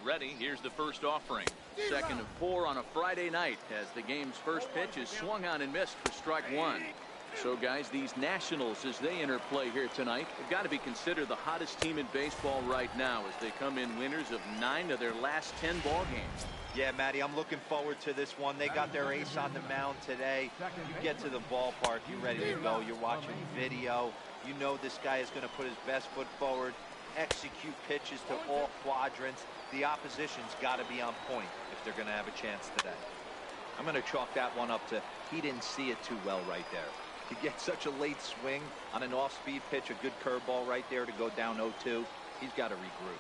ready. Here's the first offering. Second and 4 on a Friday night as the game's first pitch is swung on and missed for strike one. So, guys, these Nationals, as they enter play here tonight, have got to be considered the hottest team in baseball right now as they come in winners of 9 of their last 10 ball games. Yeah, Matty, I'm looking forward to this one. They got their ace on the mound today. You get to the ballpark, you're ready to go. You're watching video. You know this guy is going to put his best foot forward, execute pitches to all quadrants. The opposition's got to be on point if they're going to have a chance today. I'm going to chalk that one up to he didn't see it too well right there. To get such a late swing on an off-speed pitch, a good curveball right there to go down 0-2, he's got to regroup.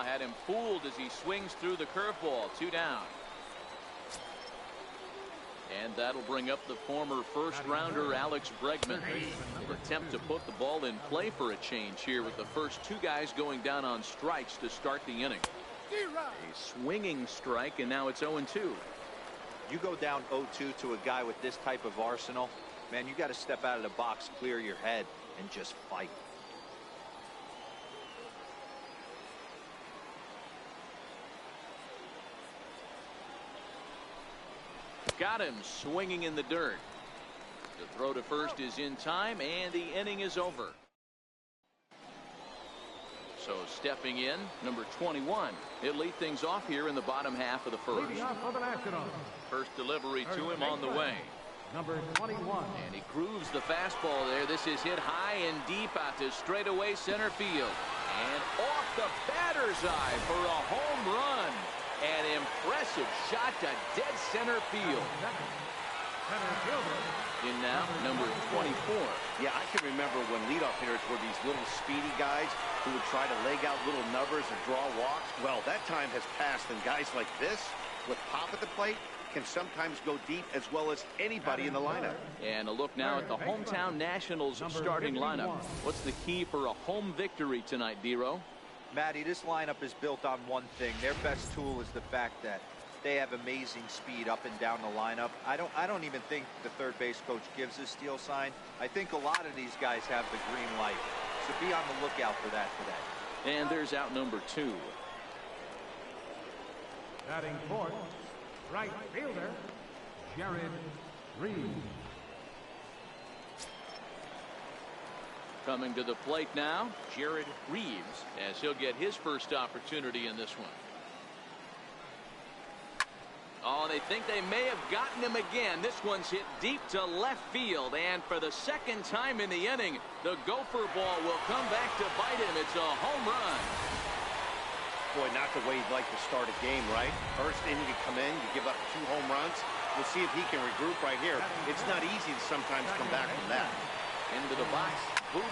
Had him fooled as he swings through the curveball. 2 down. And that'll bring up the former first-rounder Alex Bregman. He'll attempt to put the ball in play for a change here with the first 2 guys going down on strikes to start the inning. A swinging strike, and now it's 0-2. You go down 0-2 to a guy with this type of arsenal, man, you got to step out of the box, clear your head, and just fight. Got him swinging in the dirt. The throw to first is in time, and the inning is over. So stepping in, number 21. He'll lead things off here in the bottom half of the first. First delivery to him on the way. Number 21. And he grooves the fastball there. This is hit high and deep out to straightaway center field. And off the batter's eye for a home run. An impressive shot to dead center field. In now, number 24. Yeah, I can remember when leadoff hitters were these little speedy guys who would try to leg out little numbers and draw walks. Well, that time has passed, and guys like this, with pop at the plate, can sometimes go deep as well as anybody in the lineup. And a look now at the hometown Nationals starting lineup. What's the key for a home victory tonight, D-Row? Matty, this lineup is built on one thing. Their best tool is the fact that they have amazing speed up and down the lineup. I don't even think the third base coach gives a steal sign. I think a lot of these guys have the green light. So be on the lookout for that today. And there's out number 2. Batting fourth, right fielder, Jared Reed. Coming to the plate now, Jared Reeves, as he'll get his first opportunity in this one. Oh, they think they may have gotten him again. This one's hit deep to left field, and for the second time in the inning, the gopher ball will come back to bite him. It's a home run. Boy, not the way you'd like to start a game, right? First inning, you come in, you give up 2 home runs. We'll see if he can regroup right here. It's not easy to sometimes come back from that. Into the box. Boog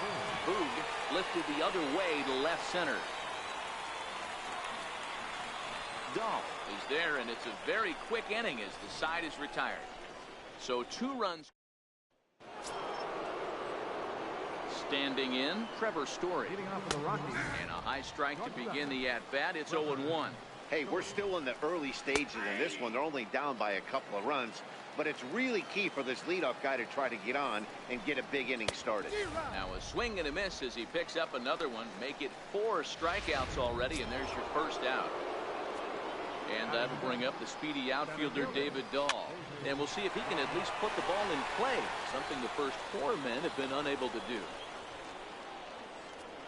lifted the other way to left center. Dahl is there, and it's a very quick inning as the side is retired. So 2 runs. Standing in, Trevor Story. And a high strike to begin the at-bat. It's 0-1. Hey, we're still in the early stages in this one. They're only down by a couple of runs. But it's really key for this leadoff guy to try to get on and get a big inning started. Now a swing and a miss as he picks up another one. Make it 4 strikeouts already, and there's your first out. And that'll bring up the speedy outfielder David Dahl. And we'll see if he can at least put the ball in play, something the first 4 men have been unable to do.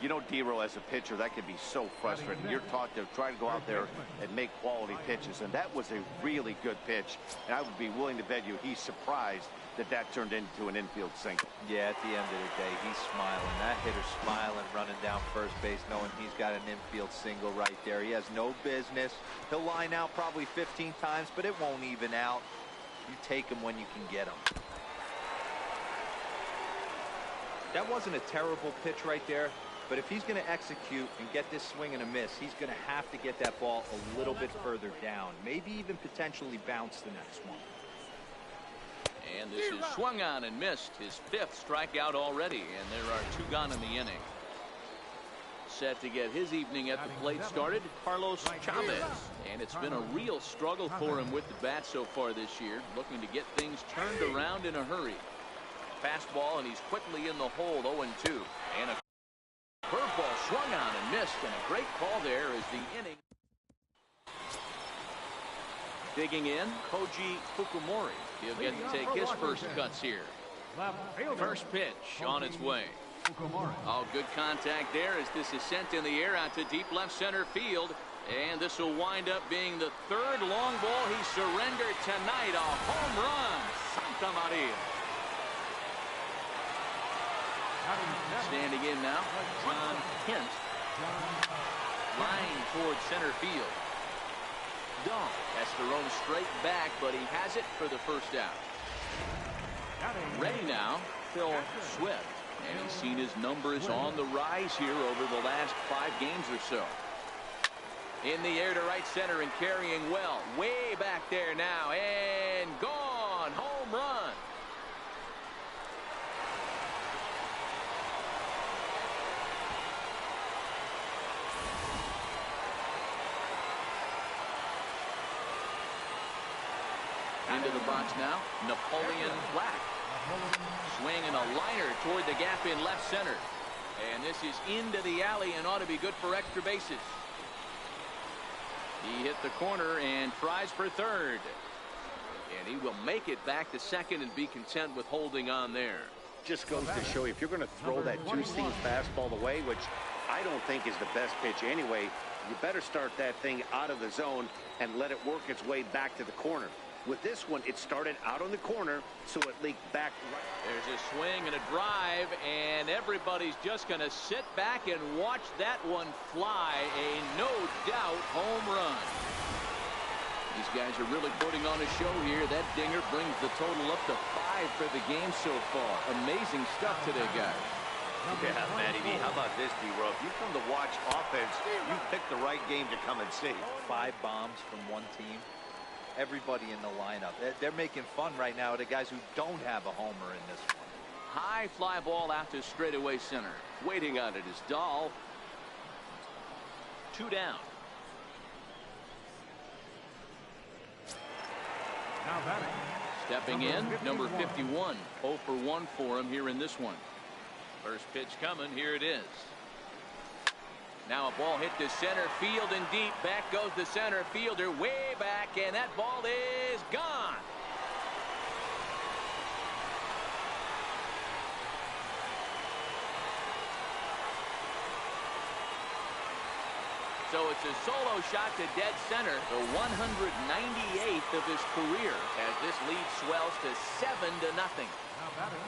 You know, D-Row, as a pitcher, that can be so frustrating. You're taught to try to go out there and make quality pitches, and that was a really good pitch. And I would be willing to bet you he's surprised that that turned into an infield single. Yeah, at the end of the day, he's smiling. That hitter's smiling, running down first base, knowing he's got an infield single right there. He has no business. He'll line out probably 15 times, but it won't even out. You take him when you can get him. That wasn't a terrible pitch right there. But if he's going to execute and get this swing and a miss, he's going to have to get that ball a little bit further down. Maybe even potentially bounce the next one. And this is swung on and missed. His 5th strikeout already. And there are 2 gone in the inning. set to get his evening at the plate started, Carlos Chavez. And it's been a real struggle for him with the bat so far this year, looking to get things turned around in a hurry. Fastball, and he's quickly in the hole, 0-2. And a curveball swung on and missed, and a great call there as the inning. Digging in, Koji Fukumori. He'll get to take his first cuts here. First pitch on its way. Oh, good contact there as this is sent in the air out to deep left center field. And this will wind up being the third long ball he surrendered tonight. A home run. Santa Maria. Standing in now, John Kent. Line towards center field. Dahl has to roam straight back, but he has it for the first out. Ready now, Phil Swift. And he's seen his numbers on the rise here over the last 5 games or so. In the air to right center and carrying well. Way back there now and gone. Home run. Into the box now, Napoleon Black. Swing and a liner toward the gap in left center. And this is into the alley and ought to be good for extra bases. He hit the corner and tries for third. And he will make it back to second and be content with holding on there. Just goes to show you, if you're going to throw that two-seam fastball away, which I don't think is the best pitch anyway, you better start that thing out of the zone and let it work its way back to the corner. With this one, it started out on the corner, so it leaked back right. There's a swing and a drive, and everybody's just going to sit back and watch that one fly. A no-doubt home run. These guys are really putting on a show here. That dinger brings the total up to 5 for the game so far. Amazing stuff today, guys. Yeah, Matty B, how about this, D-Row? If you come to watch offense, you picked the right game to come and see. 5 bombs from one team. Everybody in the lineup. They're making fun right now of the guys who don't have a homer in this one. High fly ball out to straightaway center. Waiting on it is Dahl. 2 down. Now batting. Stepping in, number 51. 0 for 1 for him here in this one. First pitch coming. Here it is. Now a ball hit to center field and deep. Back goes the center fielder way back, and that ball is gone. So it's a solo shot to dead center, the 198th of his career, as this lead swells to 7-0. Now batting.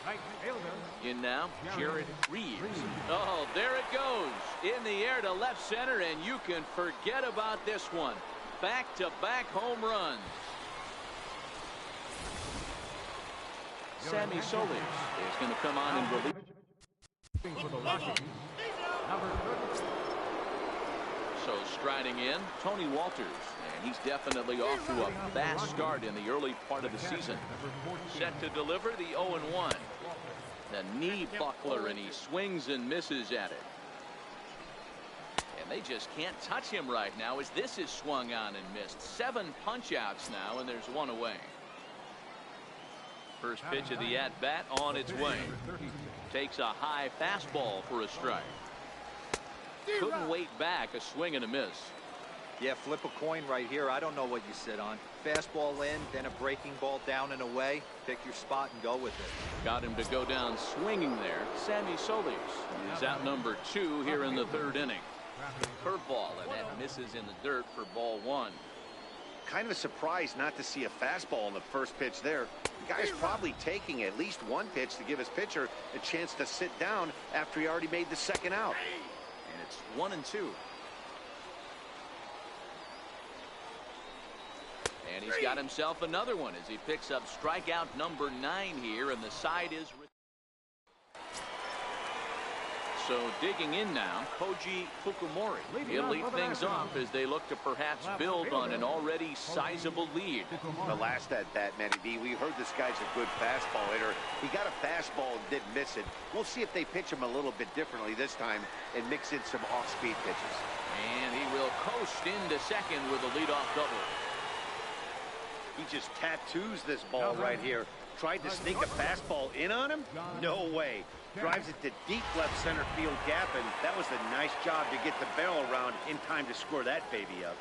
Right fielder. In now, Jared Reeves. Oh, there it goes. In the air to left center, and you can forget about this one. Back-to-back home runs. Sammy Solis is going to come on and relieve. For the Rockies. Number 30. So striding in, Tony Walters. And he's definitely off to a fast start in the early part of the season. Set to deliver the 0-1. The knee buckler, and he swings and misses at it. And they just can't touch him right now as this is swung on and missed. 7 punch-outs now, and there's 1 away. First pitch of the at-bat on its way. Takes a high fastball for a strike. Couldn't wait back, a swing and a miss. Yeah, flip a coin right here. I don't know what you sit on. Fastball in, then a breaking ball down and away. Pick your spot and go with it. Got him to go down swinging there. Sammy Solis is out number 2 here in the 3rd inning. Curveball, and that misses in the dirt for ball 1. Kind of a surprise not to see a fastball in the first pitch there. The guy's probably taking at least 1 pitch to give his pitcher a chance to sit down after he already made the second out. And it's 1-2. And he's got himself another one as he picks up strikeout number 9 here, and the side is So digging in now, Koji Fukumori. He'll lead things off as they look to perhaps build on an already sizable lead. The last at bat, Matty B, we heard this guy's a good fastball hitter. He got a fastball and didn't miss it. We'll see if they pitch him a little bit differently this time and mix in some off-speed pitches. And he will coast into second with a leadoff double. He just tattoos this ball right here. Tried to sneak a fastball in on him? No way. Drives it to deep left center field gap, and that was a nice job to get the barrel around in time to score that baby up.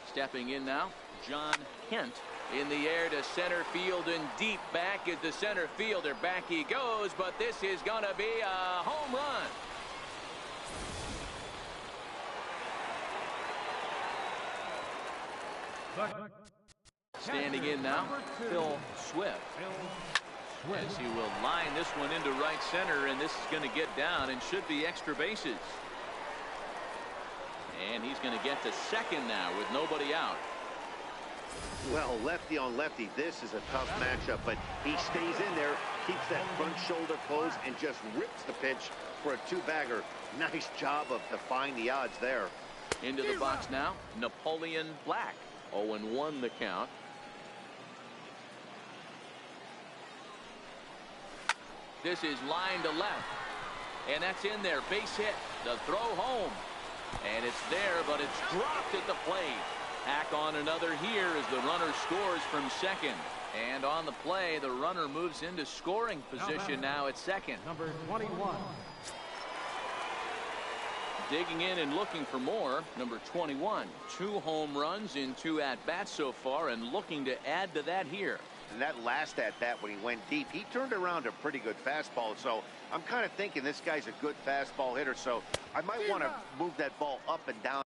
Stepping in now, John Kent in the air to center field and deep back at the center fielder. Back he goes, but this is going to be a home run. Standing in now, Phil Swift. As he will line this one into right center, and this is going to get down and should be extra bases. And he's going to get to second now with nobody out. Well, lefty on lefty, this is a tough matchup, but he stays in there, keeps that front shoulder closed, and just rips the pitch for a two-bagger. Nice job of defying the odds there. Into the box now, Napoleon Black. 0-1 the count. This is line to left. And that's in there. Base hit. The throw home. And it's there, but it's dropped at the plate. Hack on another here as the runner scores from second. And on the play, the runner moves into scoring position now at second. Number 21. Digging in and looking for more, number 21. 2 home runs in 2 at-bats so far, and looking to add to that here. And that last at-bat when he went deep, he turned around a pretty good fastball. So I'm kind of thinking this guy's a good fastball hitter, so I might want to move that ball up and down.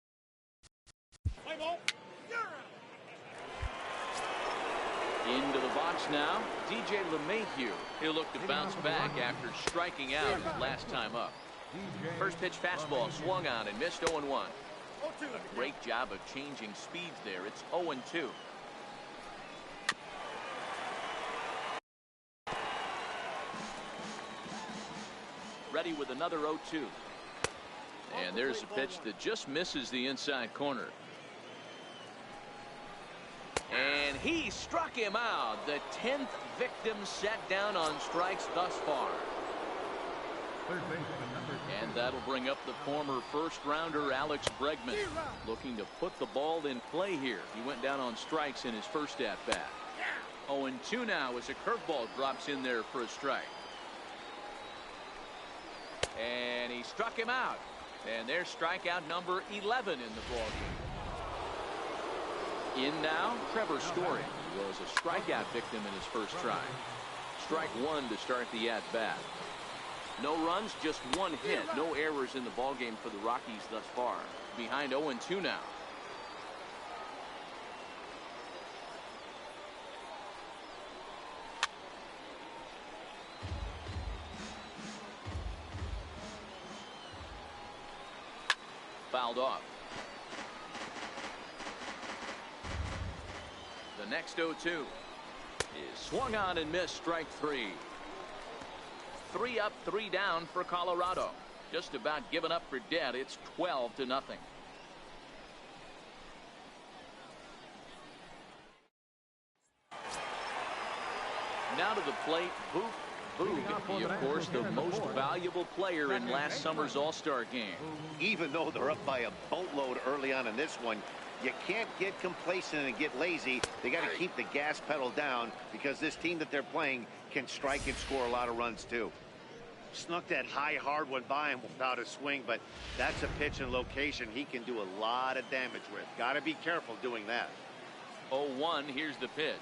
Into the box now, DJ LeMahieu. He'll look to bounce back after striking out his last time up. First pitch fastball swung on and missed. 0-1. A great job of changing speeds there. It's 0-2. Ready with another 0-2. And there's a pitch that just misses the inside corner. And he struck him out. The 10th victim set down on strikes thus far. And that'll bring up the former first-rounder Alex Bregman, looking to put the ball in play here. He went down on strikes in his first at-bat. 0-2 now as a curveball drops in there for a strike. And he struck him out. And there's strikeout number 11 in the ballgame. In now, Trevor Story was a strikeout victim in his first try. Strike 1 to start the at-bat. No runs, just 1 hit. No errors in the ballgame for the Rockies thus far. Behind 0-2 now. Fouled off. The next 0-2 is swung on and missed. Strike 3. 3 up, 3 down for Colorado. Just about given up for dead. It's 12-0. Now to the plate, Boog. He, of course, the most valuable player in last summer's All-Star game. Even though they're up by a boatload early on in this one, you can't get complacent and get lazy. They got to keep the gas pedal down because this team that they're playing can strike and score a lot of runs too. Snuck that high hard one by him without a swing, but that's a pitch and location he can do a lot of damage with. Got to be careful doing that. 0-1, here's the pitch.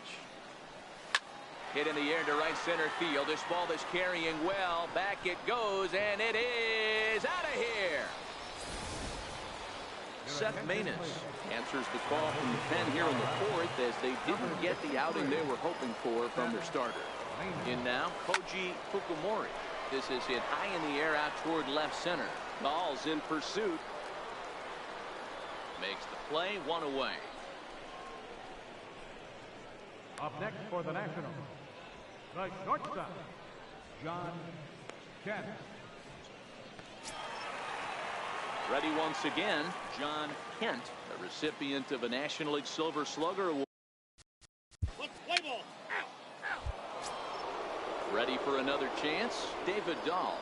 Hit in the air to right center field. This ball is carrying well. Back it goes, and it is out of here. Seth Maness answers the call from the pen here in the 4th as they didn't get the outing they were hoping for from their starter. In now, Koji Fukumori. This is hit high in the air out toward left center. Ball's in pursuit. Makes the play, 1 away. Up next for the Nationals, the shortstop, John Kent. Ready once again, John Kent, a recipient of a National League Silver Slugger Award. Ready for another chance, David Dahl.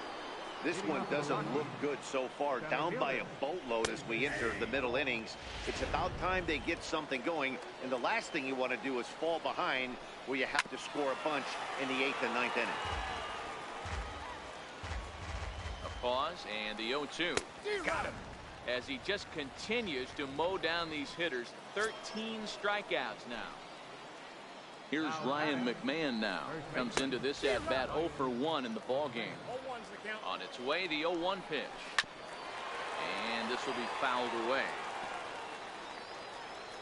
This one doesn't look good so far. Down by a boatload as we enter the middle innings. It's about time they get something going, and the last thing you want to do is fall behind where you have to score a bunch in the 8th and 9th inning. A pause and the 0-2. Got him. As he just continues to mow down these hitters. 13 strikeouts now. Here's Ryan McMahon now. Comes into this at bat 0 for 1 in the ball game. On its way, the 0-1 pitch. And this will be fouled away.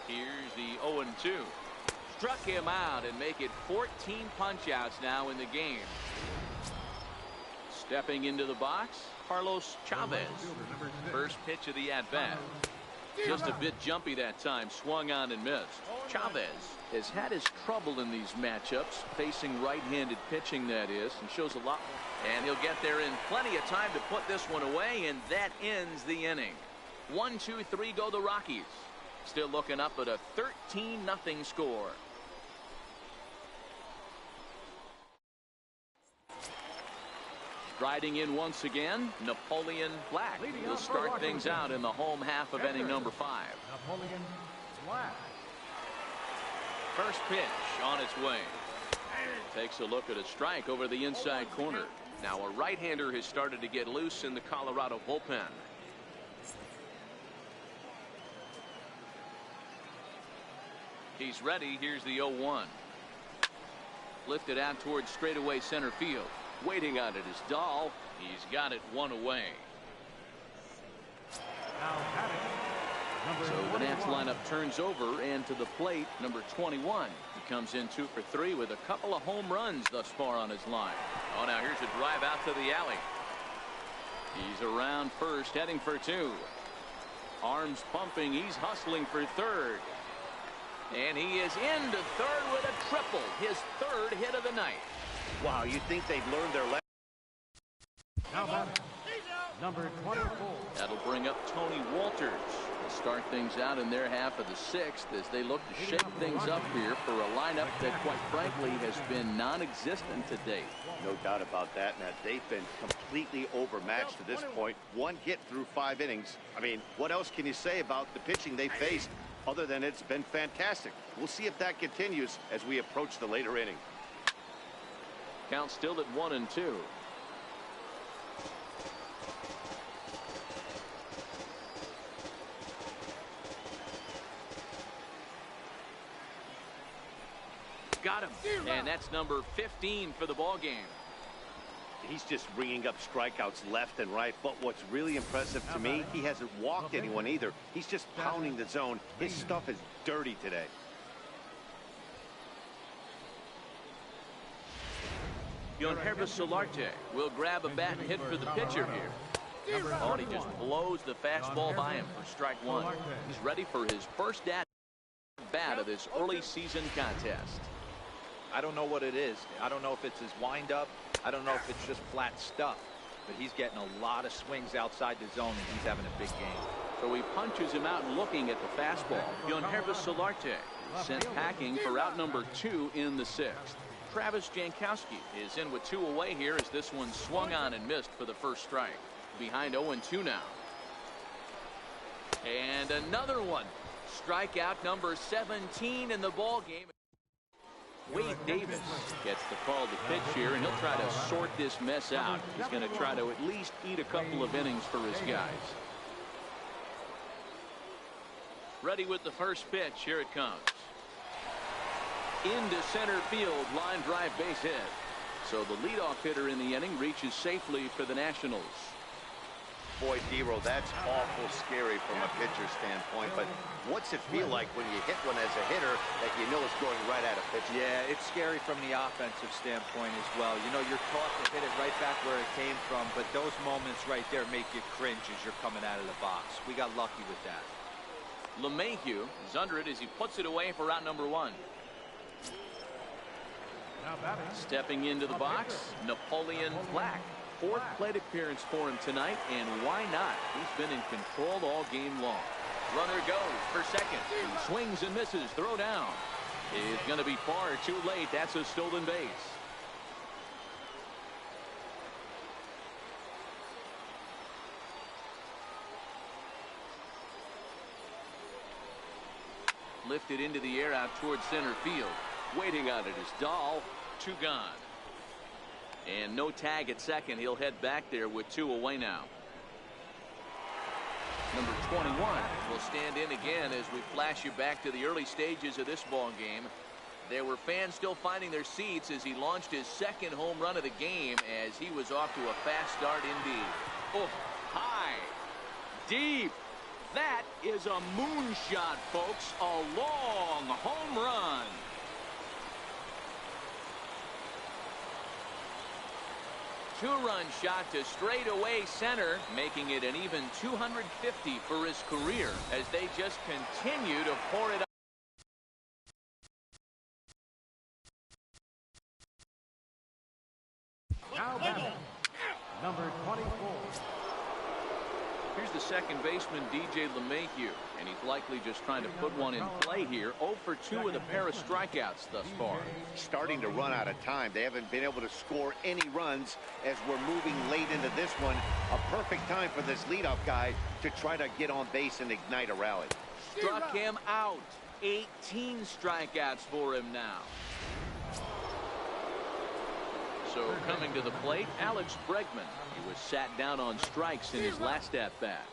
Here's the 0-2. Struck him out and make it 14 punch-outs now in the game. Stepping into the box, Carlos Chavez. First pitch of the at-bat. Just a bit jumpy that time, swung on and missed. Chavez has had his trouble in these matchups, facing right-handed pitching, that is, and shows a lot. And he'll get there in plenty of time to put this one away, and that ends the inning. 1-2-3 go the Rockies. Still looking up at a 13-0 score. Riding in once again, Napoleon Black will start things out in the home half of inning number 5. Napoleon Black. First pitch on its way. Takes a look at a strike over the inside corner. Now a right-hander has started to get loose in the Colorado bullpen. He's ready. Here's the 0-1. Lifted out towards straightaway center field. Waiting on it is Dahl. He's got it one away. Now batting, number So the Nats 21. lineup turns over, and to the plate, number 21. He comes in 2 for 3 with a couple of home runs thus far on his line. Oh, now here's a drive out to the alley. He's around first, heading for 2. Arms pumping. He's hustling for third. And he is into third with a triple. His 3rd hit of the night. Wow, you think they've learned their lesson? Now batting, number 24. That'll bring up Tony Walters. They'll start things out in their half of the 6th as they look to shake things up here for a lineup that, quite frankly, has been non-existent to date. No doubt about that, Matt. They've been completely overmatched to this point. 1 hit through 5 innings. I mean, what else can you say about the pitching they faced other than it's been fantastic? We'll see if that continues as we approach the later inning. Count still at 1-2. Got him. And that's number 15 for the ball game. He's just ringing up strikeouts left and right. But what's really impressive to me, he hasn't walked anyone either. He's just pounding the zone. His stuff is dirty today. Yonhervis Solarte will grab a bat and hit for the pitcher here. Oh, he just blows the fastball by him for strike 1. He's ready for his first at bat of this early season contest. I don't know what it is. I don't know if it's his windup. I don't know if it's just flat stuff. But he's getting a lot of swings outside the zone, and he's having a big game. So he punches him out and looking at the fastball. Yonhervis Solarte sent packing for out number 2 in the 6th. Travis Jankowski is in with 2 away here as this one swung on and missed for the first strike. Behind 0-2 now. And another one. Strikeout number 17 in the ball game. Wade Davis gets the call to pitch here, and he'll try to sort this mess out. He's going to try to at least eat a couple of innings for his guys. Ready with the first pitch. Here it comes. Into center field, line drive base hit. So the leadoff hitter in the inning reaches safely for the Nationals. Boy, Dero, that's awful scary from a pitcher standpoint. But what's it feel like when you hit one as a hitter that you know is going right at a pitcher? Yeah, it's scary from the offensive standpoint as well. You know, you're taught to hit it right back where it came from, but those moments right there make you cringe as you're coming out of the box. We got lucky with that. LeMahieu is under it as he puts it away for out number 1. Now batting. Stepping into the box, Napoleon Black. Fourth plate appearance for him tonight, and why not? He's been in control all game long. Runner goes for second. He swings and misses. Throw down. It's going to be far too late. That's a stolen base. Lifted into the air out towards center field. Waiting on it is Dahl. 2 gone. And no tag at second. He'll head back there with 2 away now. Number 21 will stand in again as we flash you back to the early stages of this ball game. There were fans still finding their seats as he launched his second home run of the game as he was off to a fast start indeed. Oh, high, deep. That is a moonshot, folks. A long home run. Two-run shot to straightaway center, making it an even 250 for his career as they just continue to pour it up. Now batting. Number 24. Here's the second baseman, DJ LeMahieu, and he's likely just trying to put one in play here. 0 for 2 with a pair of strikeouts thus far. Starting to run out of time. They haven't been able to score any runs as we're moving late into this one. A perfect time for this leadoff guy to try to get on base and ignite a rally. Struck him out. 18 strikeouts for him now. So coming to the plate, Alex Bregman. He was sat down on strikes in his last at-bat.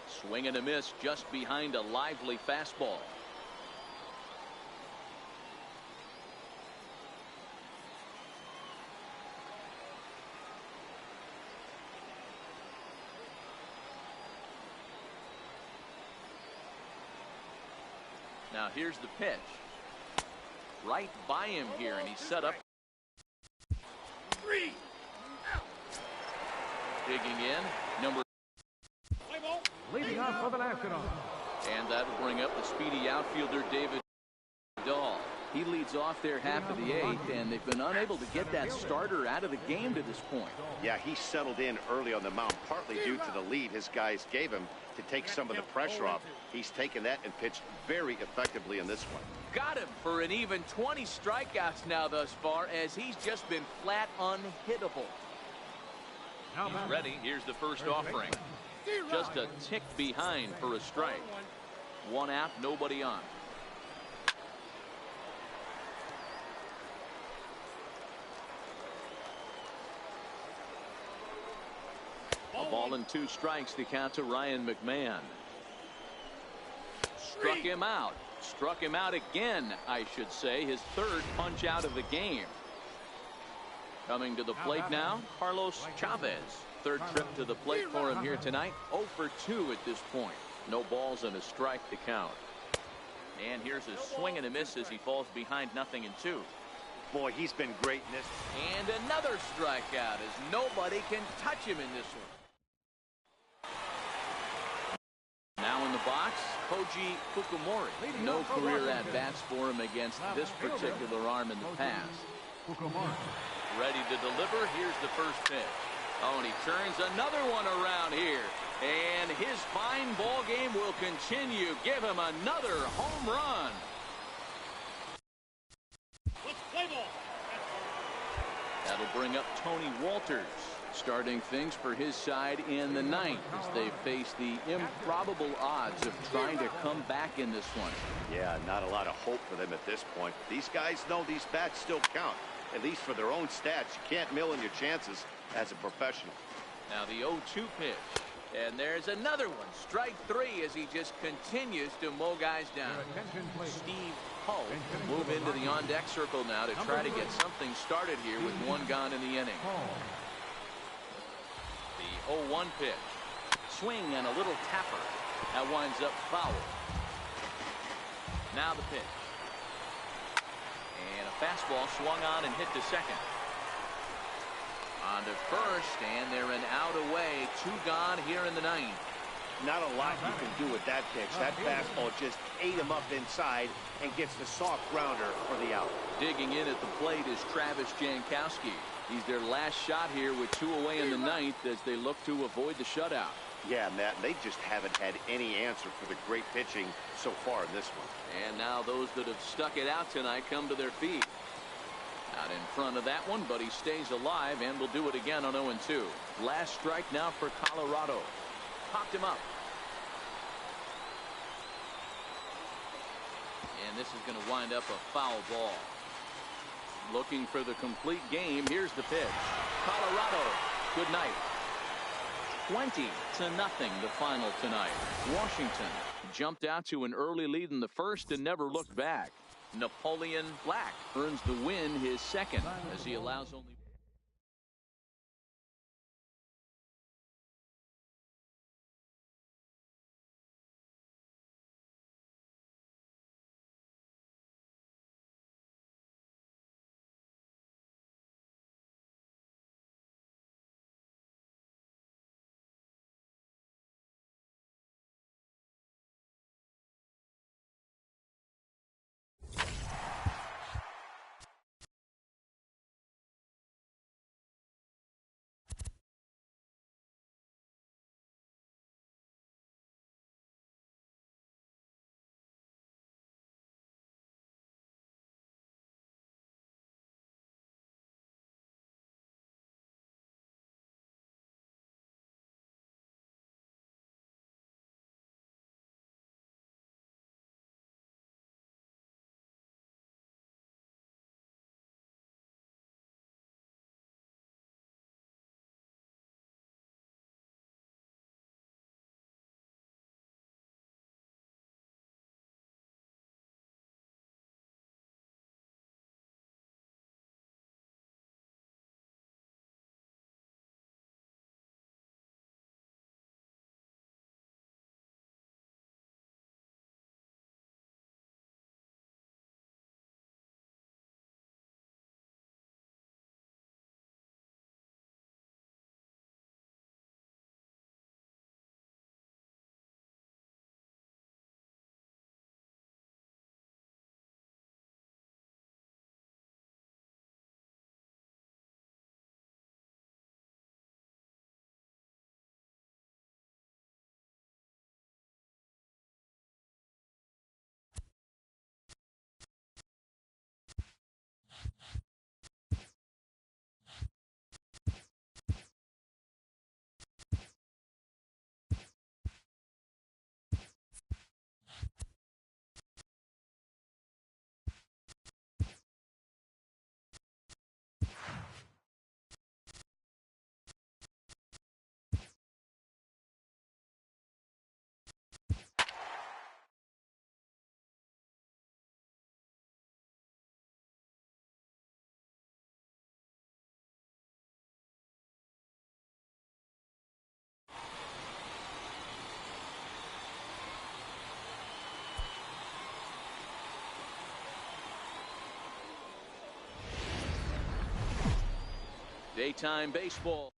Swing and a miss just behind a lively fastball. Now here's the pitch. Right by him here, and he's set up. Digging in, number. Leading off for the Nationals. And that'll bring up the speedy outfielder, David Dahl. He leads off their half of the 8th, and they've been unable to get that starter out of the game to this point. Yeah, he settled in early on the mound, partly due to the lead his guys gave him to take some of the pressure off. He's taken that and pitched very effectively in this one. Got him for an even 20 strikeouts now thus far, as he's just been flat unhittable. He's ready. Here's the first offering. Just a tick behind for a strike. 1 out, nobody on. A ball and 2 strikes to count to Ryan McMahon. Struck him out. Struck him out again, I should say. His 3rd punch out of the game. Coming to the plate now, Carlos Chavez. 3rd trip to the plate for him here tonight. 0 for 2 at this point. No balls and a strike to count. And here's a swing and a miss as he falls behind 0-2. Boy, he's been great in this. And another strikeout as nobody can touch him in this one. Now in the box, Koji Fukumori. No career at-bats for him against this particular arm in the past. Ready to deliver. Here's the first pitch. Oh, and he turns another one around here. And his fine ball game will continue. Give him another home run. That'll bring up Tony Walters, starting things for his side in the 9th as they face the improbable odds of trying to come back in this one. Yeah, not a lot of hope for them at this point. These guys know these bats still count, at least for their own stats. You can't mill in your chances as a professional. Now the 0-2 pitch. And there's another one. Strike 3 as he just continues to mow guys down. Steve Poe will move into the on-deck circle now to try to get something started here with 1 gone in the inning. The 0-1 pitch. Swing and a little tapper. That winds up foul. Now the pitch. And a fastball swung on and hit to second. On to first, and they're an out away. 2 gone here in the 9th. Not a lot you can do with that pitch. That fastball just ate him up inside and gets the soft grounder for the out. Digging in at the plate is Travis Jankowski. He's their last shot here with 2 away in the ninth as they look to avoid the shutout. Yeah, Matt, they just haven't had any answer for the great pitching so far in this one. And now those that have stuck it out tonight come to their feet. Out in front of that one, but he stays alive and will do it again on 0-2. Last strike now for Colorado. Popped him up. And this is going to wind up a foul ball. Looking for the complete game. Here's the pitch. Colorado, good night. 20-0 the final tonight. Washington jumped out to an early lead in the first and never looked back. Napoleon Black earns the win, his second, as he allows only daytime baseball.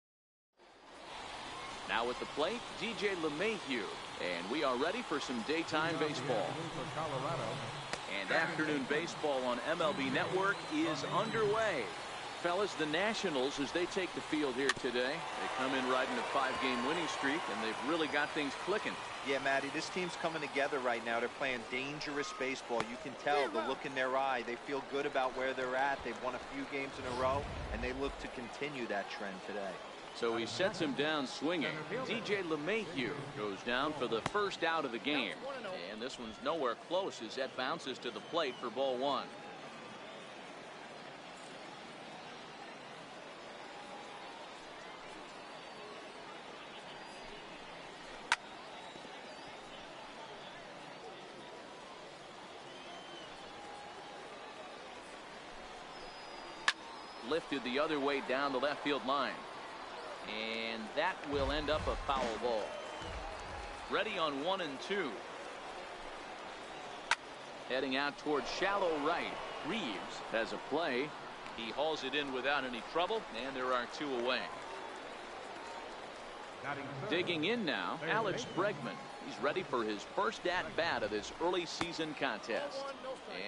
Now at the plate, DJ LeMahieu. And we are ready for some daytime baseball. And afternoon baseball on MLB Network is underway. Fellas, the Nationals, as they take the field here today, they come in riding a 5-game winning streak, and they've really got things clicking. Yeah, Matty, this team's coming together right now. They're playing dangerous baseball. You can tell the look in their eye. They feel good about where they're at. They've won a few games in a row, and they look to continue that trend today. So he sets him down swinging. DJ LeMahieu goes down for the first out of the game. And this one's nowhere close as that bounces to the plate for ball one. Lifted the other way down the left field line. And that will end up a foul ball. Ready on 1-2. Heading out towards shallow right. Reeves has a play. He hauls it in without any trouble, and there are 2 away. Digging in now, Alex Bregman. He's ready for his first at-bat of this early season contest.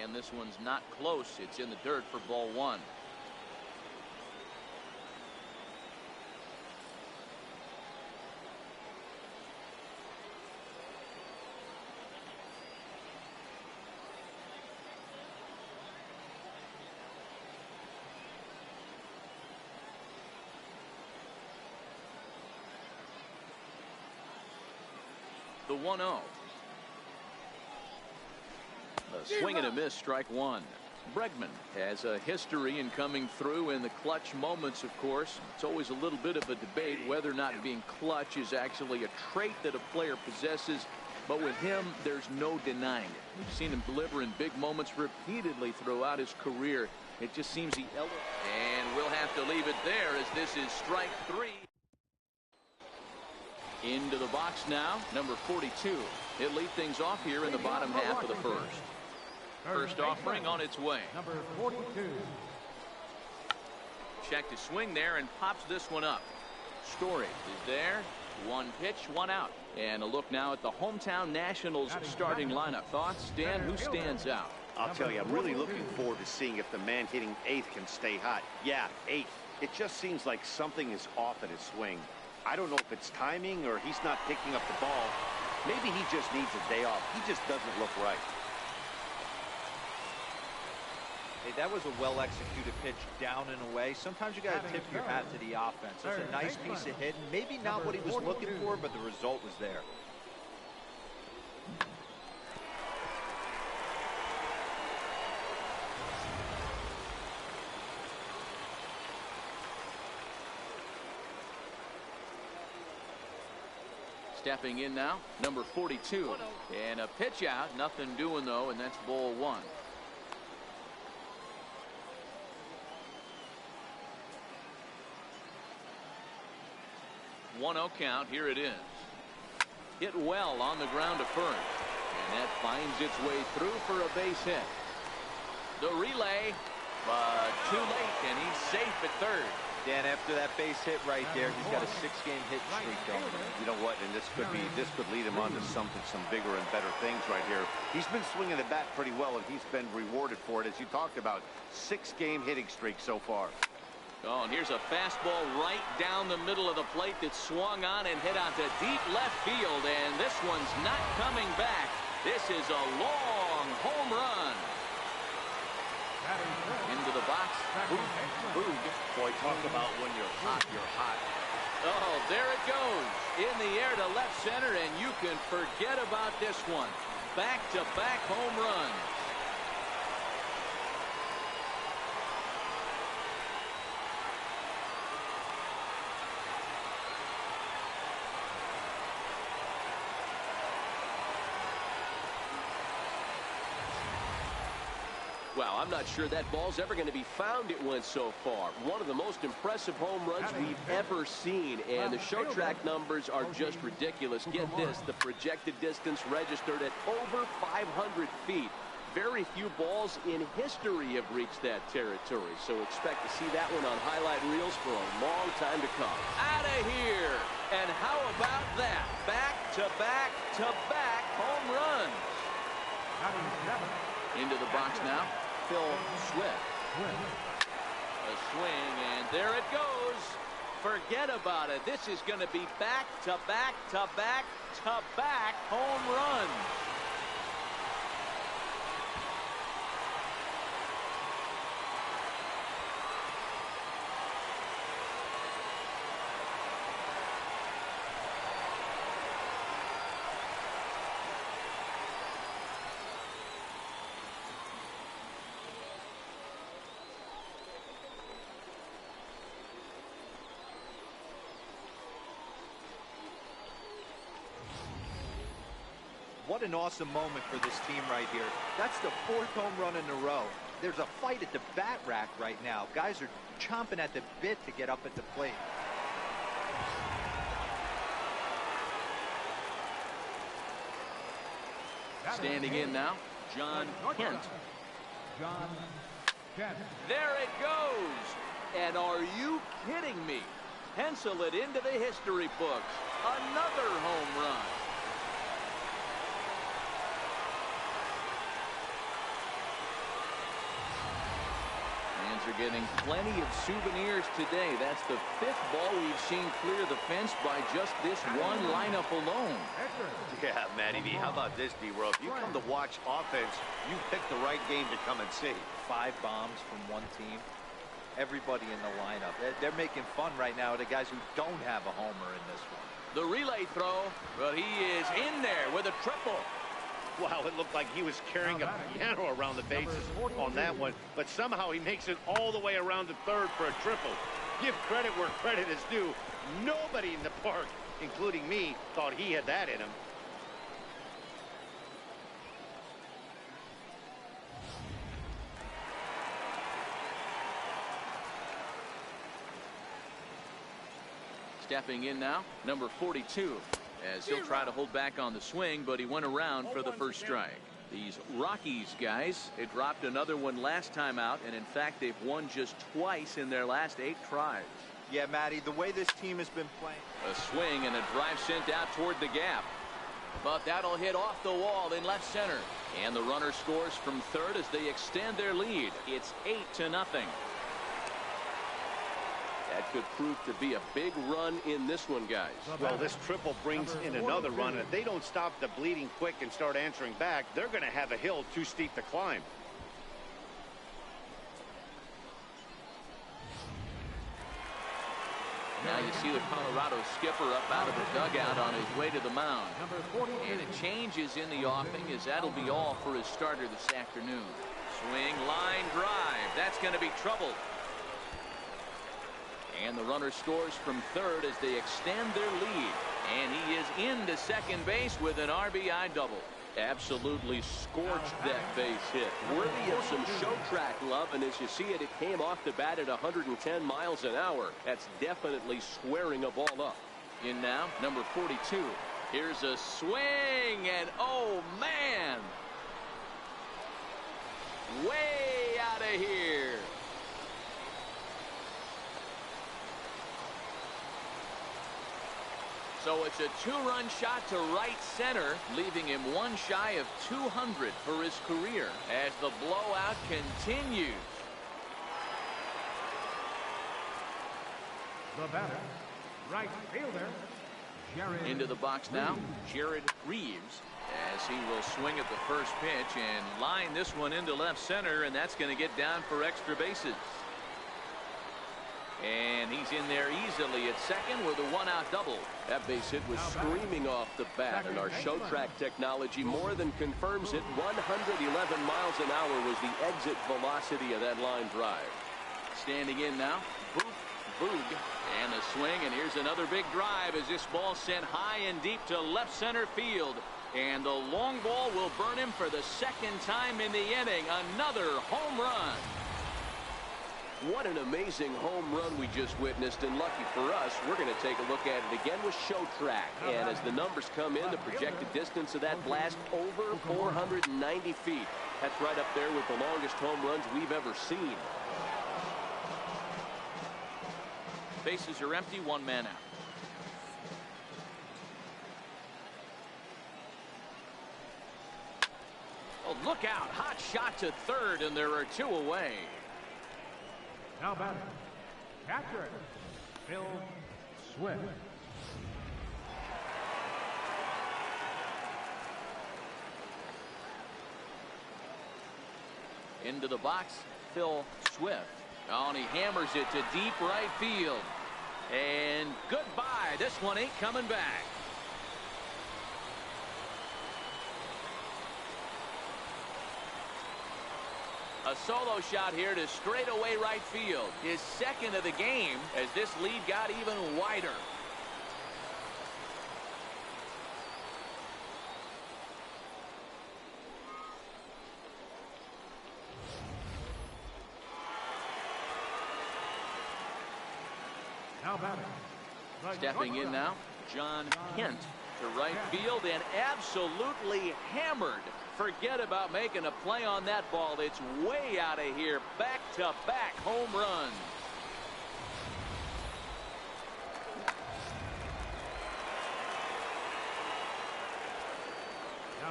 And this one's not close. It's in the dirt for ball one. The 1-0. A swing and a miss, strike one. Bregman has a history in coming through in the clutch moments, of course. It's always a little bit of a debate whether or not being clutch is actually a trait that a player possesses. But with him, there's no denying it. We've seen him deliver in big moments repeatedly throughout his career. It just seems he elevates. And we'll have to leave it there as this is strike three. Into the box now, number 42. He'll lead things off here in the bottom half of the first. First offering on its way. Number 42. Check to swing there and pops this one up. Story is there. One pitch, one out. And a look now at the hometown Nationals starting lineup. Thoughts, Dan? Who stands out? I'll tell you, I'm really looking forward to seeing if the man hitting eighth can stay hot. Yeah, eighth. It just seems like something is off at his swing. I don't know if it's timing or he's not picking up the ball. Maybe he just needs a day off. He just doesn't look right. Hey, that was a well-executed pitch down and away. Sometimes you got to tip your hat to the offense. It's a nice piece of hitting. Maybe not what he was looking for, but the result was there. Stepping in now, number 42. And a pitch out. Nothing doing, though, and that's ball one. One-0 count. Here it is. Hit well on the ground to first. And that finds its way through for a base hit. The relay, but too late, and he's safe at third. Dan, after that base hit right there, he's got a 6-game hit streak going. You know what? And this could lead him on to some bigger and better things right here. He's been swinging the bat pretty well, and he's been rewarded for it, as you talked about. 6-game hitting streak so far. Oh, and here's a fastball right down the middle of the plate that swung on and hit onto deep left field, and this one's not coming back. This is a long home run. Into the box. Boog. Boy, talk about when you're hot, you're hot. Oh, there it goes. In the air to left center, and you can forget about this one. Back-to-back home runs. Well, I'm not sure that ball's ever going to be found. It went so far. One of the most impressive home runs we've ever seen, and the show track numbers are just ridiculous. Get this, the projected distance registered at over 500 feet. Very few balls in history have reached that territory, so expect to see that one on highlight reels for a long time to come. Out of here! And how about that? Back-to-back-to-back home runs. Into the box now, Phil Swift. A swing, and there it goes. Forget about it. This is going to be back-to-back-to-back-to-back home runs. What an awesome moment for this team right here. That's the 4th home run in a row. There's a fight at the bat rack right now. Guys are chomping at the bit to get up at the plate. Standing in now, John Kent. There it goes. And are you kidding me? pencil it into the history books. Another home run. Fans are getting plenty of souvenirs today. That's the 5th ball we've seen clear the fence by just this one lineup alone. Yeah, Matty V, how about this, D-Row? If you come to watch offense, you pick the right game to come and see. 5 bombs from one team. Everybody in the lineup. They're making fun right now of the guys who don't have a homer in this one. The relay throw, but he is in there with a triple. Wow, it looked like he was carrying a piano around the bases on that one, but somehow he makes it all the way around to third for a triple. Give credit where credit is due. Nobody in the park, including me, thought he had that in him. Stepping in now, number 42. As he'll try to hold back on the swing, but he went around for the first strike. These Rockies guys, they dropped another one last time out, and in fact, they've won just twice in their last 8 tries. Yeah, Matty, the way this team has been playing. A swing and a drive sent out toward the gap. But that'll hit off the wall in left center. And the runner scores from third as they extend their lead. It's 8-0. That could prove to be a big run in this one, guys. Well, this triple brings in another run, and if they don't stop the bleeding quick and start answering back, they're going to have a hill too steep to climb. Now you see the Colorado skipper up out of the dugout on his way to the mound. And it changes in the offing as that'll be all for his starter this afternoon. Swing, line drive. That's going to be trouble. And the runner scores from third as they extend their lead. And he is into second base with an RBI double. Absolutely scorched that base hit. Worthy of some show track love, and as you see it, it came off the bat at 110 miles an hour. That's definitely squaring a ball up. In now, number 42. Here's a swing, and oh, man! Way out of here. So it's a 2-run shot to right center, leaving him one shy of 200 for his career as the blowout continues. The batter, right fielder, Jared. Into the box now, Jared Reeves, as he will swing at the first pitch and line this one into left center, and that's going to get down for extra bases. And he's in there easily at second with a 1-out double. That base hit was screaming off the bat, and our show track technology more than confirms it. 111 miles an hour was the exit velocity of that line drive. Standing in now, Boog, and a swing, and here's another big drive as this ball sent high and deep to left center field. And the long ball will burn him for the second time in the inning. Another home run. What an amazing home run we just witnessed, and lucky for us, we're going to take a look at it again with show track. And as the numbers come in, the projected distance of that blast over 490 feet. That's right up there with the longest home runs we've ever seen. Bases are empty, 1 man out. Oh, look out. Hot shot to third, and there are 2 away. Now batting, catcher, Phil Swift. Into the box, Phil Swift. Oh, and he hammers it to deep right field. And goodbye. This one ain't coming back. A solo shot here to straightaway right field. His second of the game as this lead got even wider. Now batting. Stepping in now, John Kent to right field and absolutely hammered. Forget about making a play on that ball. It's way out of here. Back-to-back home runs.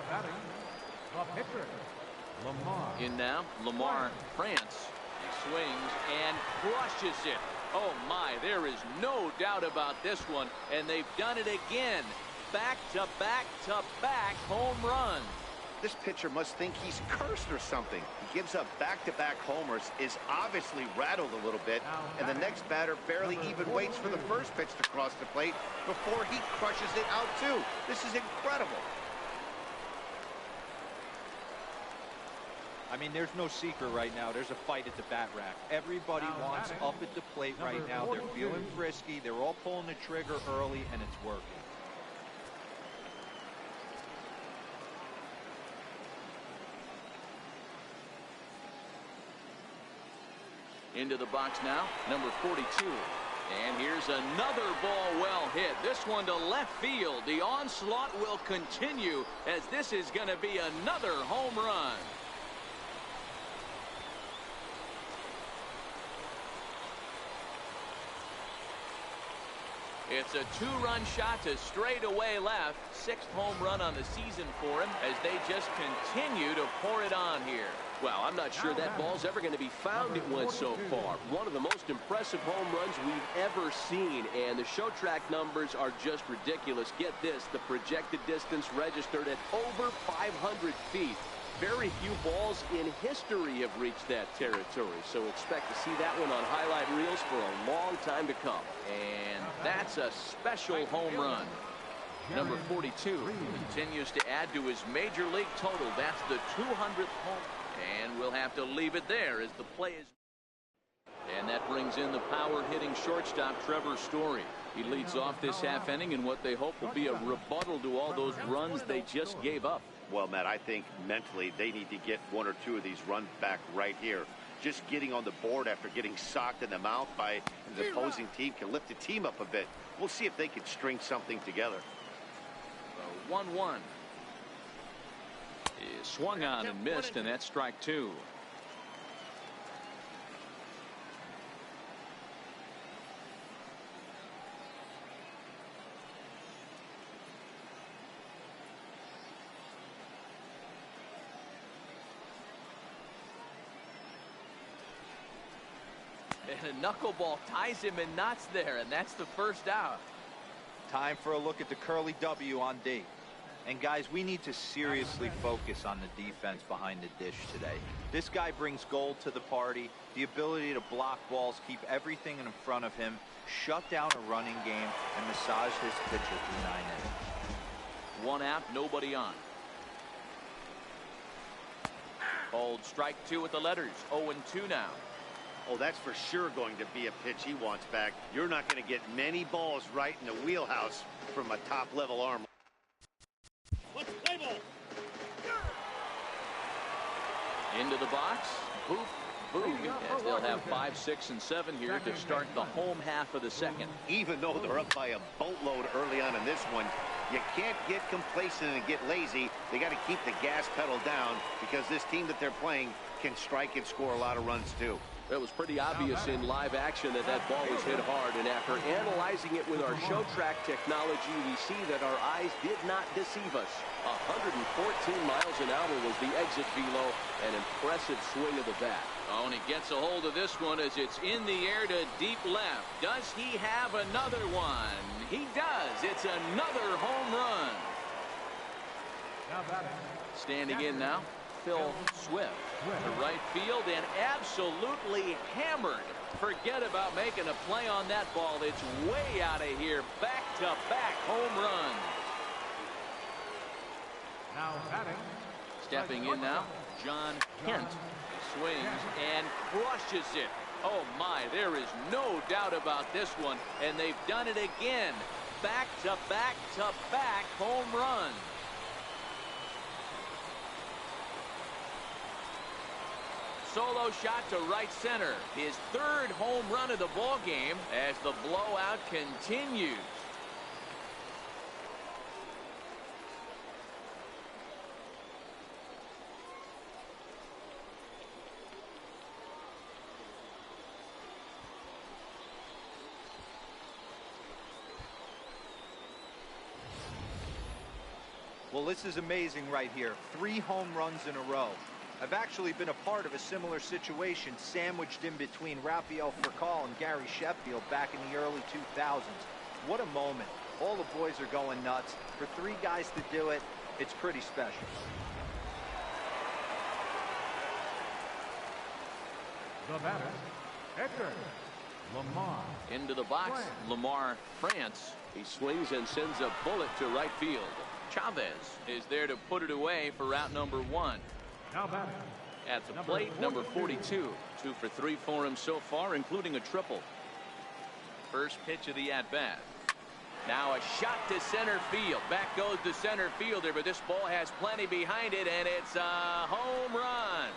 batting, the pitcher, Lamar. In now, Lamar France. He swings and crushes it. Oh my, there is no doubt about this one, and they've done it again. Back-to-back-to-back home runs. This pitcher must think he's cursed or something. He gives up back-to-back homers, is obviously rattled a little bit, and the next batter barely even waits for the first pitch to cross the plate before he crushes it out too. This is incredible. I mean, there's no secret right now. There's a fight at the bat rack. Everybody wants up at the plate right now. They're feeling frisky. They're all pulling the trigger early, and it's working. Into the box now, number 42. And here's another ball well hit. This one to left field. The onslaught will continue as this is going to be another home run. It's a two-run shot to straightaway left. Sixth home run on the season for him as they just continue to pour it on here. Well, I'm not sure that ball's ever going to be found at one so far. One of the most impressive home runs we've ever seen, and the show track numbers are just ridiculous. Get this, the projected distance registered at over 500 feet. Very few balls in history have reached that territory, so expect to see that one on highlight reels for a long time to come. And that's a special home run. Number 42 continues to add to his major league total. That's the 200th home. And we'll have to leave it there as the play is. And that brings in the power-hitting shortstop, Trevor Story. He leads off this half inning in what they hope will be a rebuttal to all those runs they just gave up. Well, Matt, I think mentally they need to get one or two of these runs back right here. Just getting on the board after getting socked in the mouth by the opposing team can lift the team up a bit. We'll see if they can string something together. 1-1. Is swung on and missed, and that's strike two. And a knuckleball ties him in knots there, and that's the first out. Time for a look at the curly W on D. And guys, we need to seriously focus on the defense behind the dish today. This guy brings gold to the party, the ability to block balls, keep everything in front of him, shut down a running game, and massage his pitcher through 9 innings. One out, nobody on. Hold strike two with the letters. 0-2 now. Oh, that's for sure going to be a pitch he wants back. You're not going to get many balls right in the wheelhouse from a top-level arm. Into the box. Boop, boog, as they'll have 5, 6, and 7 here to start the home half of the second. Even though they're up by a boatload early on in this one, you can't get complacent and get lazy. They got to keep the gas pedal down because this team that they're playing can strike and score a lot of runs too. It was pretty obvious in live action that that ball was hit hard, and after analyzing it with our show track technology, we see that our eyes did not deceive us. 114 miles an hour was the exit velo, an impressive swing of the bat. Oh, and he gets a hold of this one as it's in the air to deep left. Does he have another one? He does. It's another home run. Standing in now, Phil Swift to right field and absolutely hammered. Forget about making a play on that ball. It's way out of here. Back-to-back home run. Now batting. Stepping in now, John Kent. He swings and crushes it. Oh my, there is no doubt about this one, and they've done it again. Back-to-back-to-back home run. Solo shot to right center. His third home run of the ball game as the blowout continues. Well, this is amazing right here. 3 home runs in a row. I've actually been a part of a similar situation sandwiched in between Rafael Furcal and Gary Sheffield back in the early 2000s. What a moment. All the boys are going nuts. For 3 guys to do it, it's pretty special. The batter, Edgar Lamar. Into the box, Lamar France. He swings and sends a bullet to right field. Chavez is there to put it away for out number 1. Now batting. At the plate, number 42. 2 for 3 for him so far, including a triple. First pitch of the at-bat. Now a shot to center field. Back goes the center fielder, but this ball has plenty behind it, and it's a home run.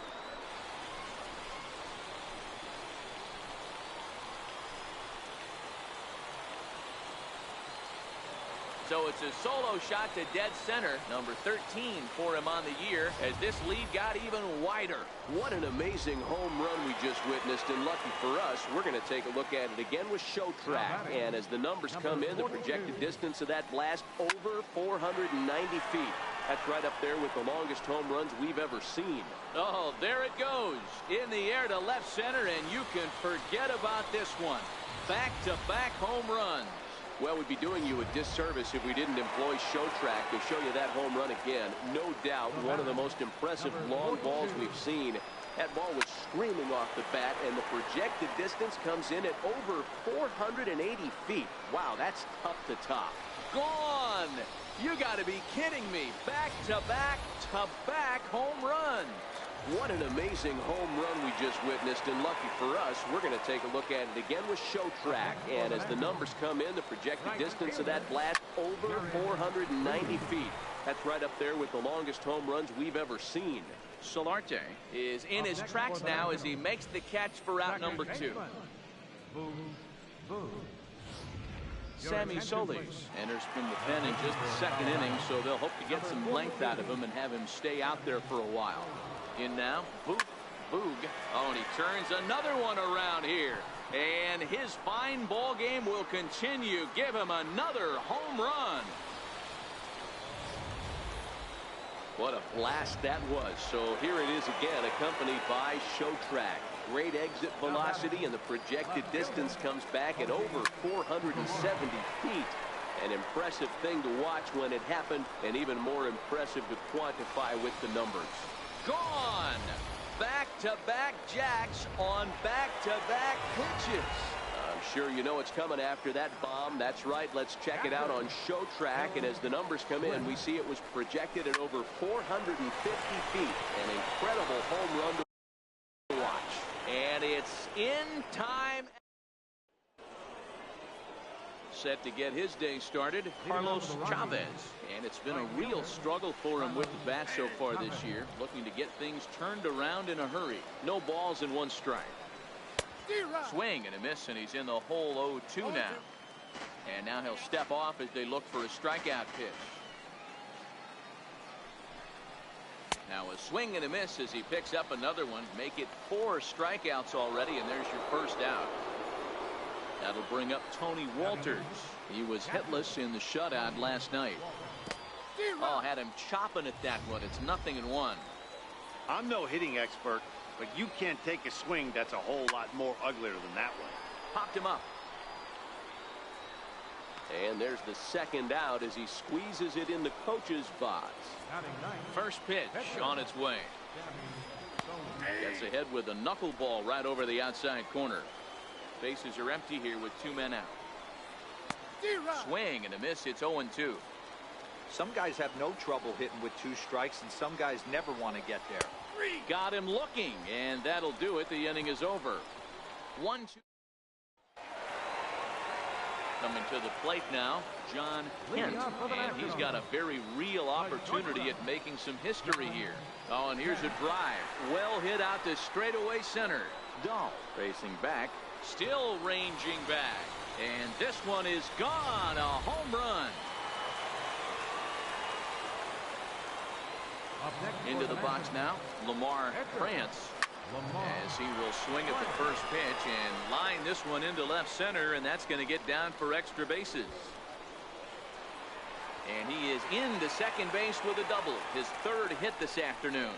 So it's a solo shot to dead center, number 13 for him on the year, as this lead got even wider. What an amazing home run we just witnessed, and lucky for us, we're going to take a look at it again with Show Track. And as the numbers come in, the projected distance of that blast over 490 feet. That's right up there with the longest home runs we've ever seen. Oh, there it goes. In the air to left center, and you can forget about this one. Back-to-back home runs. Well, we'd be doing you a disservice if we didn't employ Show Track to show you that home run again. No doubt one of the most impressive long balls we've seen. That ball was screaming off the bat, and the projected distance comes in at over 480 feet. Wow, that's tough to top. Gone! You got to be kidding me. Back-to-back home runs. What an amazing home run we just witnessed, and lucky for us, we're going to take a look at it again with Show Track. And as the numbers come in, the projected distance of that blast over 490 feet. That's right up there with the longest home runs we've ever seen. Solarte is in his tracks now as he makes the catch for out number 2. Sammy Solis enters from the pen in just the second inning, so they'll hope to get some length out of him and have him stay out there for a while. In now, Boog. Oh, and he turns another one around here. And his fine ball game will continue. Give him another home run. What a blast that was. So here it is again, accompanied by Show Track. Great exit velocity, and the projected distance comes back at over 470 feet. An impressive thing to watch when it happened, and even more impressive to quantify with the numbers. Gone! Back-to-back jacks on back-to-back pitches. I'm sure you know it's coming after that bomb. That's right. Let's check it out on Show Track. And as the numbers come in, we see it was projected at over 450 feet. An incredible home run to watch. And it's in time. Set to get his day started, Carlos Chavez. And it's been a real struggle for him with the bat so far this year, looking to get things turned around in a hurry. No balls and 1 strike. Swing and a miss, and he's in the hole 0-2 now. And now he'll step off as they look for a strikeout pitch. Now a swing and a miss as he picks up another one. Make it 4 strikeouts already, and there's your first out. That'll bring up Tony Walters. He was hitless in the shutout last night. Oh, had him chopping at that one. It's 0-1. I'm no hitting expert, but you can't take a swing that's a whole lot more uglier than that one. Popped him up. And there's the second out as he squeezes it in the coach's box. First pitch on its way. Gets ahead with a knuckleball right over the outside corner. Bases are empty here with 2 men out. Swing and a miss. It's 0-2. Some guys have no trouble hitting with 2 strikes, and some guys never want to get there. Got him looking, and that'll do it. The inning is over. 1-2. Coming to the plate now, John Kent, and he's got a very real opportunity at making some history here. Oh, and here's a drive. Well hit out to straightaway center. Dahl racing back, still ranging back, and this one is gone. A home run. Into the box now, Lamar France, as he will swing at the first pitch and line this one into left center, and that's going to get down for extra bases. And he is into second base with a double. His third hit this afternoon.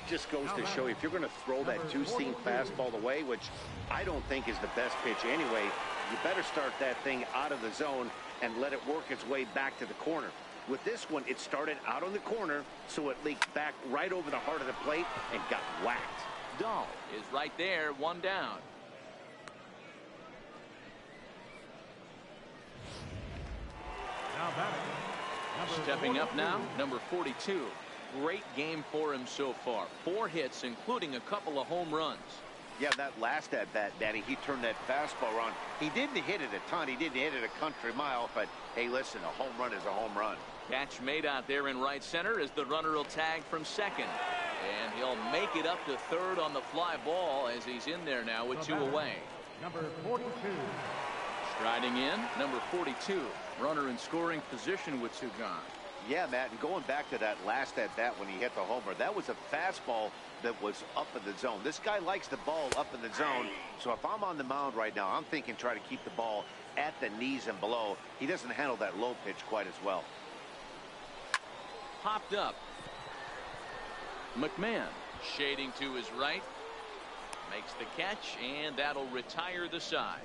Just goes to show you, if you're going to throw that two-seam fastball away, which I don't think is the best pitch anyway, you better start that thing out of the zone and let it work its way back to the corner. With this one, it started out on the corner, so it leaked back right over the heart of the plate and got whacked. Dahl is right there, one down. Now batting. Stepping up now, number 42. Great game for him so far. 4 hits, including a couple of home runs. Yeah, that last at-bat, Danny, he turned that fastball around. He didn't hit it a ton. He didn't hit it a country mile, but, hey, listen, a home run is a home run. Catch made out there in right center as the runner will tag from second. And he'll make it up to third on the fly ball as he's in there now with 2 away. Number 42. Striding in, number 42. Runner in scoring position with 2 gone. Yeah, Matt, and going back to that last at-bat when he hit the homer, that was a fastball that was up in the zone. This guy likes the ball up in the zone, so if I'm on the mound right now, I'm thinking try to keep the ball at the knees and below. He doesn't handle that low pitch quite as well. Popped up. McMahon shading to his right. Makes the catch, and that'll retire the side.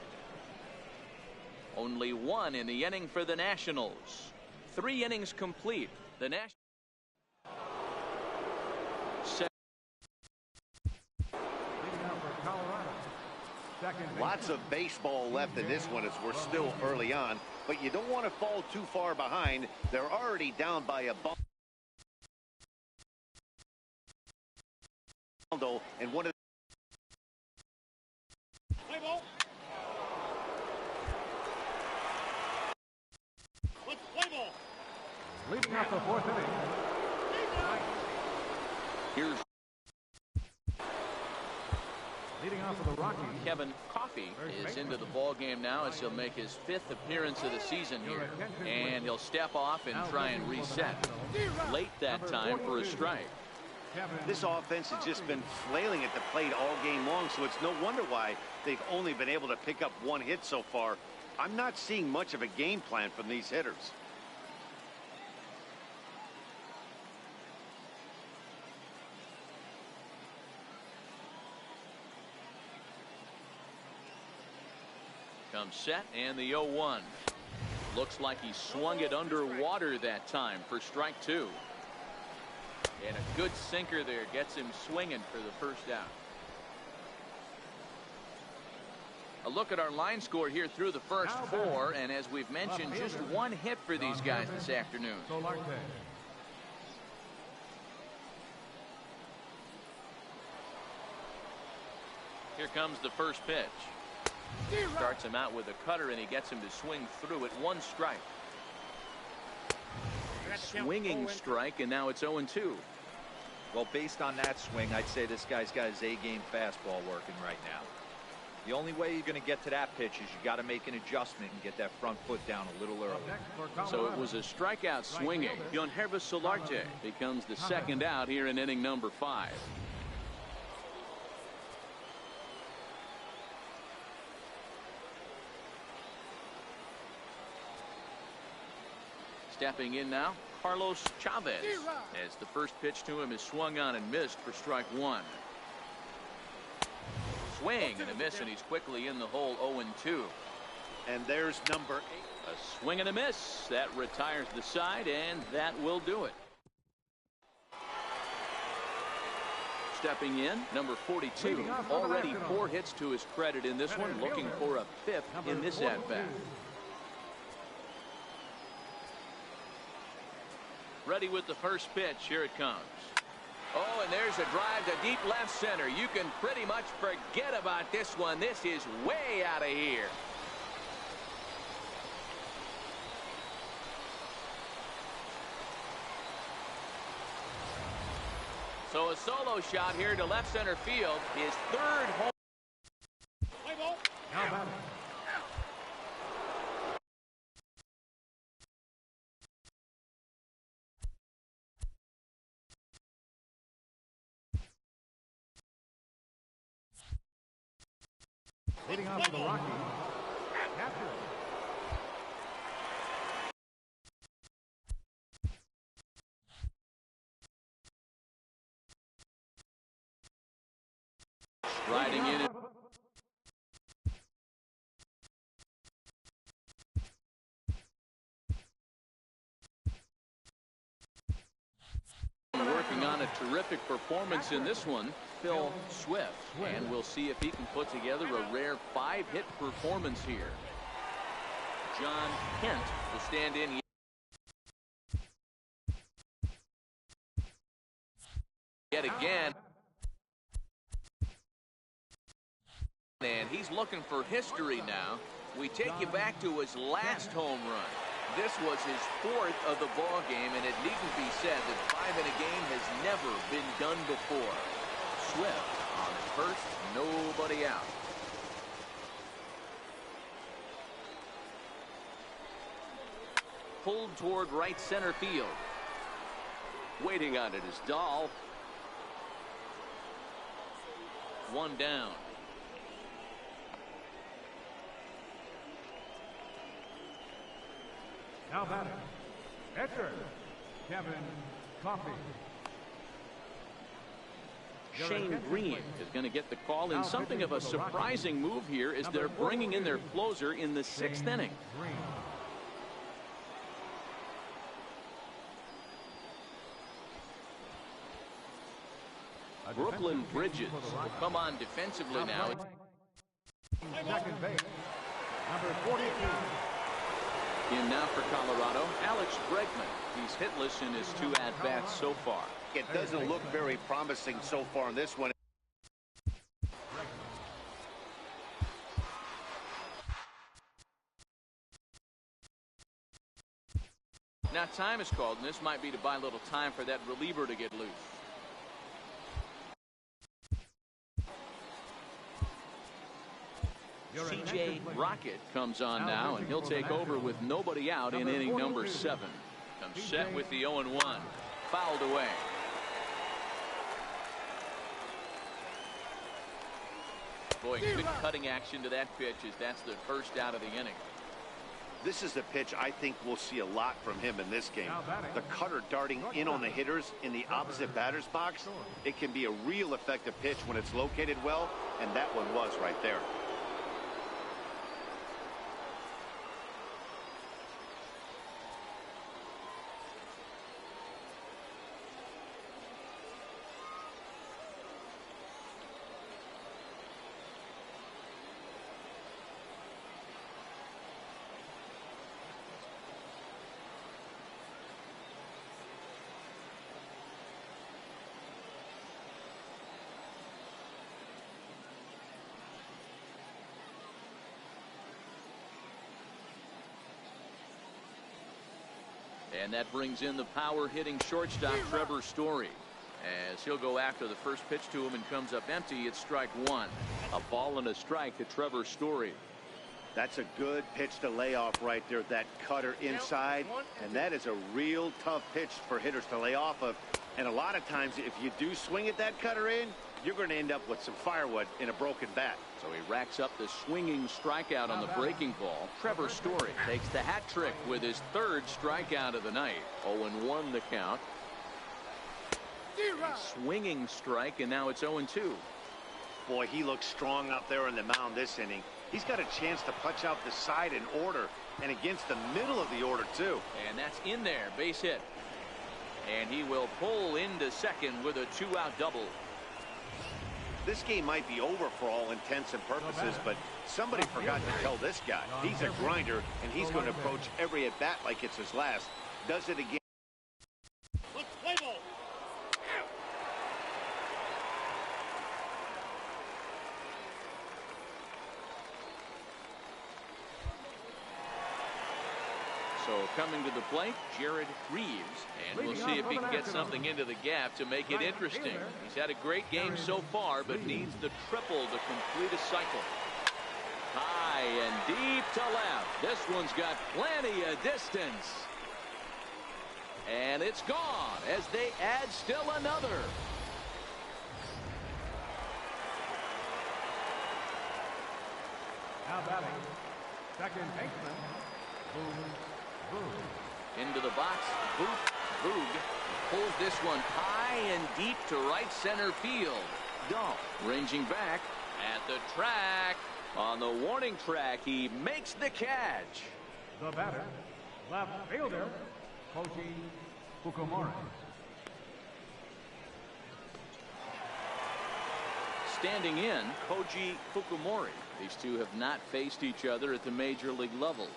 Only 1 in the inning for the Nationals. 3 innings complete. The Nationals. Lots of baseball left in this one as we're still early on, but you don't want to fall too far behind. They're already down by a ball. And one of Play ball. Let's play ball. Leading off the 4th inning. Here's Leading off of the Rockies. Kevin Coffey is into the ball game now as he'll make his 5th appearance of the season here. And he'll step off and try and reset. Late that time for a strike. This offense has just been flailing at the plate all game long, so it's no wonder why they've only been able to pick up 1 hit so far. I'm not seeing much of a game plan from these hitters. Comes set and the 0-1. Looks like he swung it underwater that time for strike 2. And a good sinker there gets him swinging for the first out. A look at our line score here through the first 4, and as we've mentioned, just 1 hit for these guys this afternoon. Here comes the first pitch. Starts him out with a cutter, and he gets him to swing through it. 1 strike. Swinging strike, and now it's 0-2. Well, based on that swing, I'd say this guy's got his A-game fastball working right now. The only way you're going to get to that pitch is you got to make an adjustment and get that front foot down a little early. So it was a strikeout swinging. Yonhervis Solarte becomes the second out here in inning number 5. Stepping in now, Carlos Chavez, as the first pitch to him is swung on and missed for strike 1. Swing and a miss, and he's quickly in the hole. 0-2. And there's number 8. A swing and a miss. That retires the side, and that will do it. Stepping in, number 42. Already 4 hits to his credit in this one, looking for a 5th in this at-bat. Ready with the first pitch. Here it comes. Oh, and there's a drive to deep left center. You can pretty much forget about this one. This is way out of here. So a solo shot here to left center field. His 3rd home. Play ball. Now batting. Leading off the Rockies. Riding in it. Working on a terrific performance in this one, Phil Swift. And we'll see if he can put together a rare 5-hit performance here. John Kent will stand in. Yet again. And he's looking for history now. We take you back to his last home run. This was his 4th of the ball game, and it needn't be said that 5 in a game has never been done before. Swift on first, nobody out. Pulled toward right center field. Waiting on it is Dahl. 1 down. Now batting, catcher, Kevin Coffey. Shane Green is going to get the call in something of a surprising move here as they're bringing in their closer in the 6th inning. Brooklyn Bridges will come on defensively now. Second base, number 42. In now for Colorado, Alex Bregman. He's hitless in his 2 at-bats so far. It doesn't look very promising so far in this one. Now time is called, and this might be to buy a little time for that reliever to get loose. C.J. Rocket comes on now, and he'll take over with nobody out in inning number 7. Comes set with the 0-1. Fouled away. Boy, good cutting action to that pitch as that's the first out of the inning. This is the pitch I think we'll see a lot from him in this game. The cutter darting in on the hitters in the opposite batter's box. It can be a real effective pitch when it's located well, and that one was right there. And that brings in the power-hitting shortstop, Trevor Story. As he'll go after the first pitch to him and comes up empty, it's strike 1. A ball and a strike to Trevor Story. That's a good pitch to lay off right there, that cutter inside. And that is a real tough pitch for hitters to lay off of. And a lot of times, if you do swing at that cutter in, you're going to end up with some firewood in a broken bat. So he racks up the swinging strikeout on the breaking ball. Trevor Story takes the hat trick with his 3rd strikeout of the night. 0-1 the count. A swinging strike, and now it's 0-2. Boy, he looks strong out there on the mound this inning. He's got a chance to punch out the side in order, and against the middle of the order, too. And that's in there, base hit. And he will pull into second with a 2-out double. This game might be over for all intents and purposes, but somebody forgot to tell this guy. He's a grinder, and he's going to approach every at-bat like it's his last. Does it again. Let's play ball. So coming to the plate, Jared Reeves, and we'll see if he can get something into the gap to make it interesting. He's had a great game so far, but needs the triple to complete a cycle. High and deep to left. This one's got plenty of distance. And it's gone as they add still another. Now batting, second baseman, Into the box, Boog pulls this one high and deep to right center field. Dahl ranging back at the track. On the warning track, he makes the catch. The batter, left fielder, Koji Fukumura. Standing in, Koji Fukumori. These two have not faced each other at the major league level.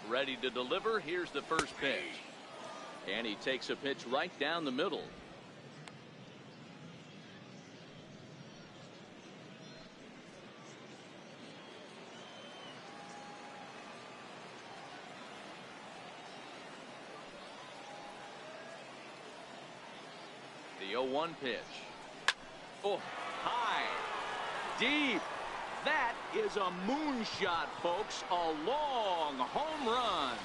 Ready to deliver. Here's the first pitch. And he takes a pitch right down the middle. The 0-1 pitch. Oh, high, deep. That is a moonshot, folks. A long home run.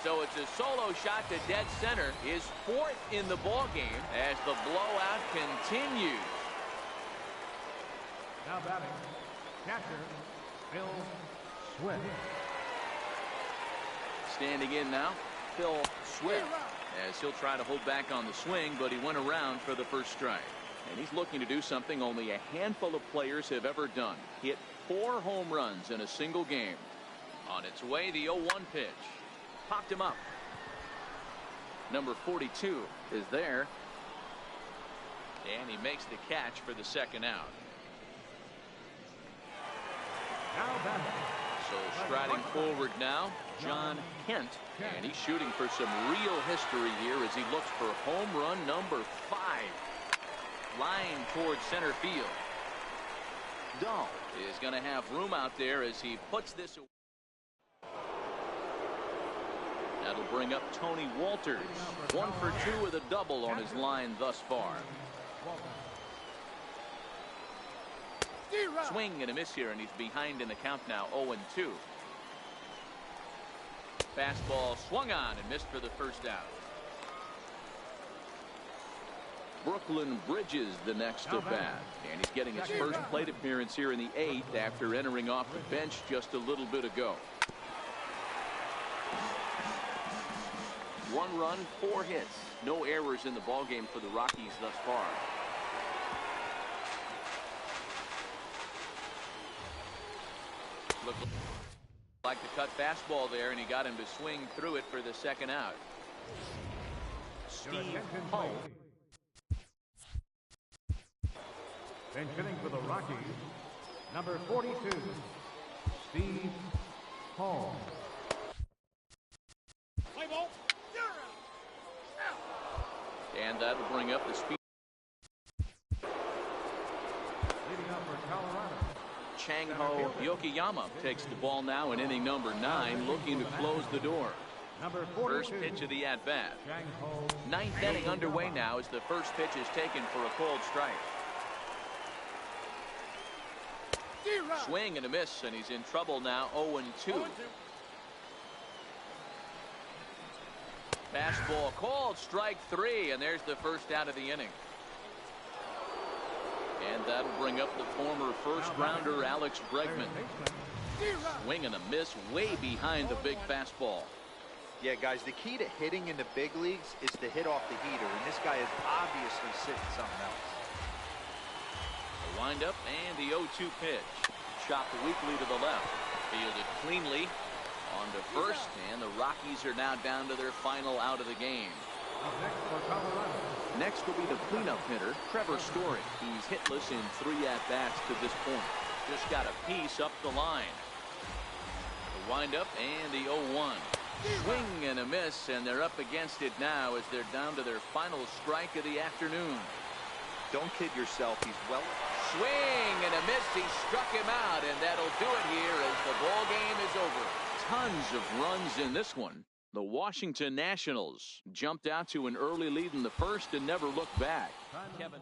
So it's a solo shot to dead center. His fourth in the ball game as the blowout continues. Now batting, catcher, Phil Swift. Standing in now, Phil Swift. As he'll try to hold back on the swing, but he went around for the first strike. And he's looking to do something only a handful of players have ever done. Hit 4 home runs in a single game. On its way, the 0-1 pitch. Popped him up. Number 42 is there. And he makes the catch for the second out. Now batting. So striding forward now, John Kent, and he's shooting for some real history here as he looks for home run number 5. Line towards center field. Dahl is going to have room out there as he puts this away. That'll bring up Tony Walters. 1 for 2 with a double on his line thus far. Swing and a miss here, and he's behind in the count now, 0-2. Fastball swung on and missed for the first out. Brooklyn Bridges the next at bat, and he's getting his first plate appearance here in the 8th after entering off the bench just a little bit ago. 1 run, 4 hits. No errors in the ballgame for the Rockies thus far. Looked like the cut fastball there, and he got him to swing through it for the second out. Steve Hull. Then hitting for the Rockies, number 42, Steve Hull. Play ball. And that'll bring up the speed. Leading up for Colorado, Changho Yokoyama takes the ball now in inning number 9, looking to close the door. number 42, First pitch of the at-bat. Changho. 9th inning underway now as the first pitch is taken for a cold strike. Swing and a miss, and he's in trouble now, 0-2. Fastball called, strike 3, and there's the first out of the inning. And that'll bring up the former first-rounder Alex Bregman. Swing and a miss way behind the big fastball. Yeah, guys, the key to hitting in the big leagues is to hit off the heater, and this guy is obviously sitting something else. The windup and the 0-2 pitch. Chopped weakly to the left. Fielded cleanly on to first, and the Rockies are now down to their final out of the game. Up next for Colorado, Next will be the cleanup hitter, Trevor Story. He's hitless in 3 at-bats to this point. Just got a piece up the line. The windup and the 0-1. Swing and a miss, and they're up against it now as they're down to their final strike of the afternoon. Don't kid yourself. He's well. Swing and a miss. He struck him out, and that'll do it here as the ball game is over. Tons of runs in this one. The Washington Nationals jumped out to an early lead in the first and never looked back. Kevin.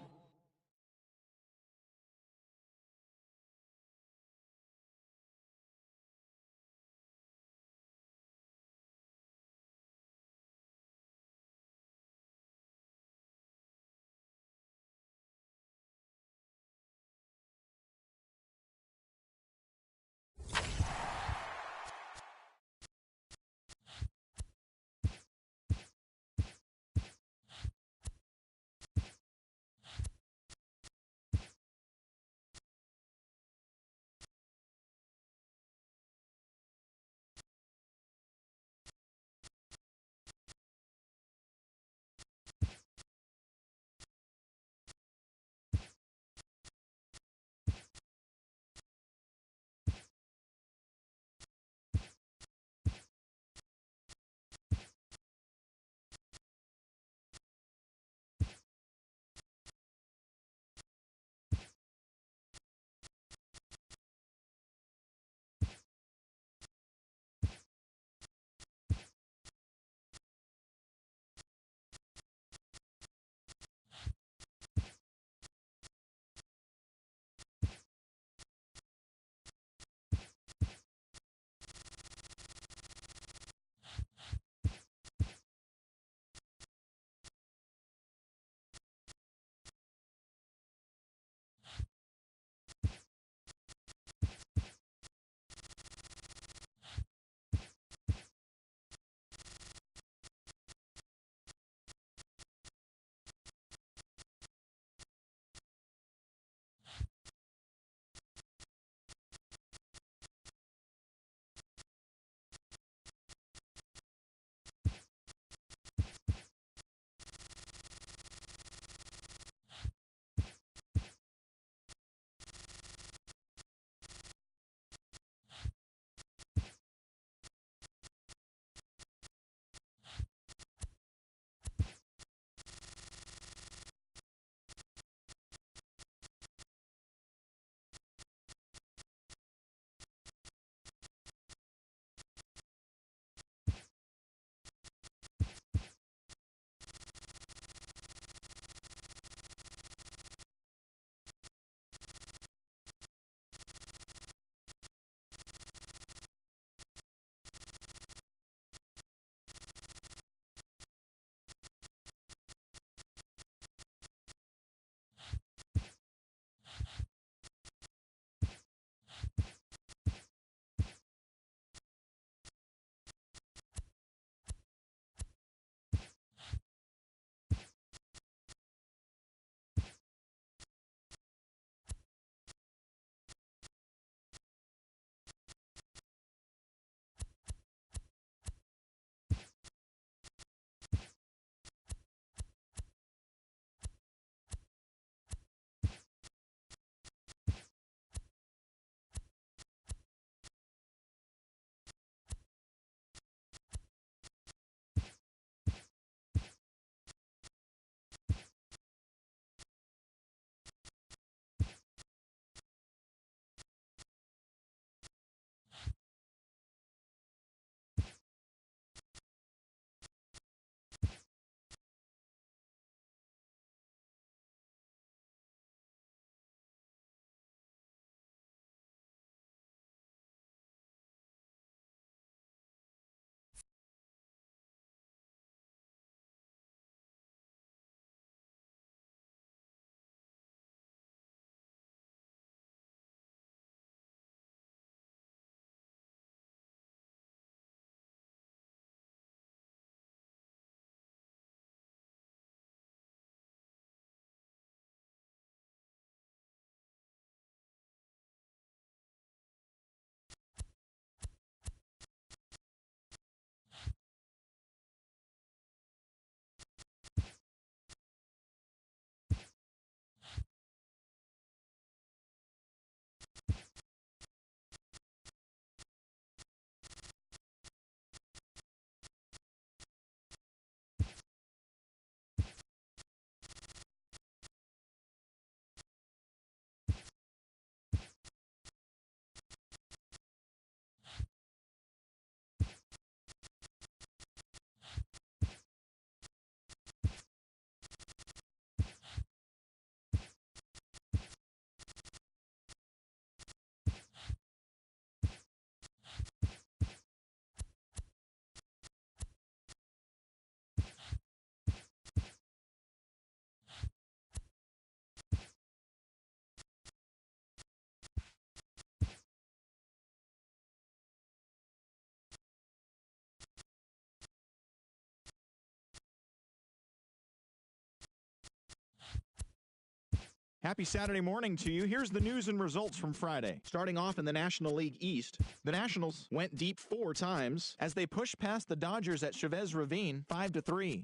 Happy Saturday morning to you. Here's the news and results from Friday. Starting off in the National League East, the Nationals went deep 4 times as they pushed past the Dodgers at Chavez Ravine 5-3.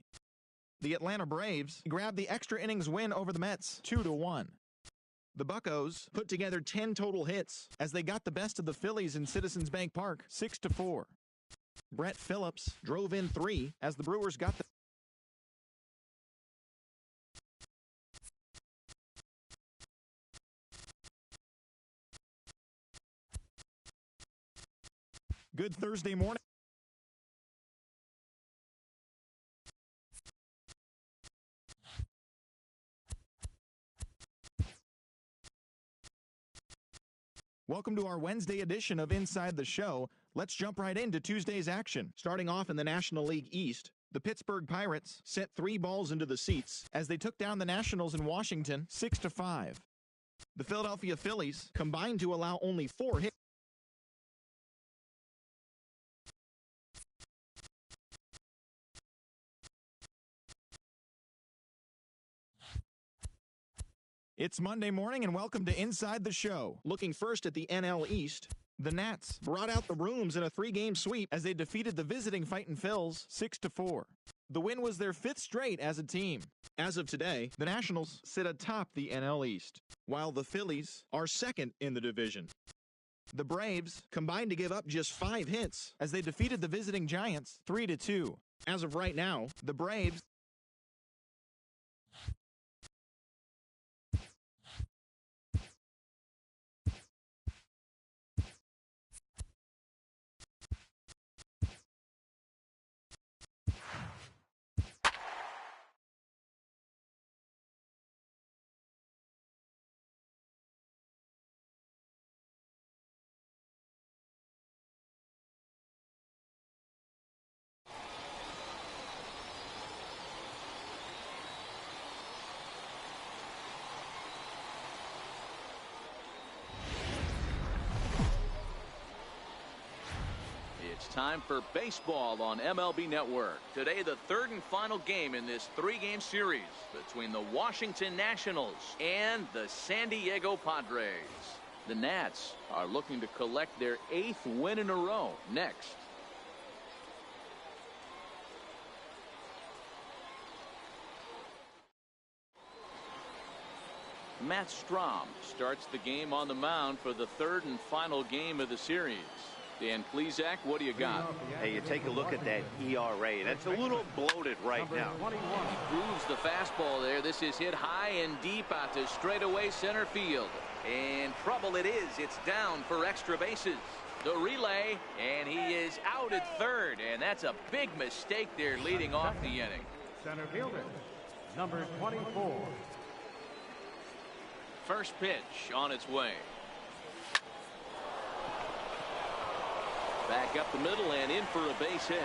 The Atlanta Braves grabbed the extra innings win over the Mets 2-1. The Buccos put together 10 total hits as they got the best of the Phillies in Citizens Bank Park 6-4. Brett Phillips drove in 3 as the Brewers got the Good Thursday morning. Welcome to our Wednesday edition of Inside the Show. Let's jump right into Tuesday's action. Starting off in the National League East, the Pittsburgh Pirates sent 3 balls into the seats as they took down the Nationals in Washington 6-5. The Philadelphia Phillies combined to allow only 4 hits. It's Monday morning and welcome to Inside the Show. Looking first at the NL East, the Nats brought out the rooms in a 3-game sweep as they defeated the visiting Fightin' Phils 6-4. The win was their 5th straight as a team. As of today, the Nationals sit atop the NL East, while the Phillies are 2nd in the division. The Braves combined to give up just 5 hits as they defeated the visiting Giants 3-2. As of right now, the Braves Time for baseball on MLB Network. Today, the 3rd and final game in this 3-game series between the Washington Nationals and the San Diego Padres. The Nats are looking to collect their 8th win in a row next. Matt Strom starts the game on the mound for the 3rd and final game of the series. Dan Plesac, what do you got? Hey, you take a look at that ERA. That's a little bloated right now. He grooves the fastball there. This is hit high and deep out to straightaway center field. And trouble it is. It's down for extra bases. The relay, and he is out at 3rd. And that's a big mistake there leading off the inning. Center fielder, number 24. First pitch on its way. Back up the middle and in for a base hit.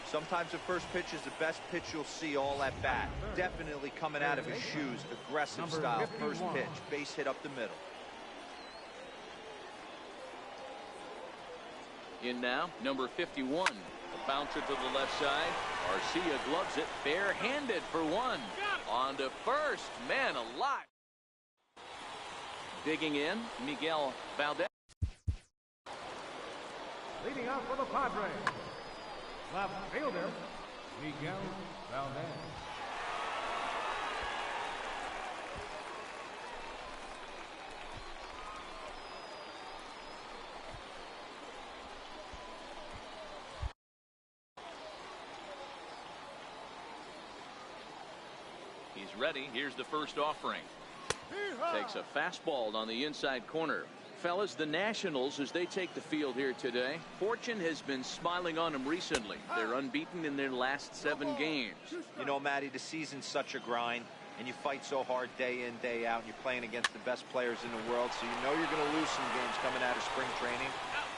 Sometimes the first pitch is the best pitch you'll see all at bat. Definitely coming out of his shoes. Aggressive style. First pitch. Base hit up the middle. In now, number 51. A bouncer to the left side. Garcia gloves it barehanded for 1. On to first. Man alive. Digging in, Miguel Valdez. Leading off for the Padres, left fielder, Miguel Valdez. He's ready. Here's the first offering. Takes a fastball on the inside corner. Fellas, the Nationals, as they take the field here today, fortune has been smiling on them recently. They're unbeaten in their last 7 games. You know, Matty, the season's such a grind, and you fight so hard day in, day out, and you're playing against the best players in the world, so you know you're going to lose some games coming out of spring training.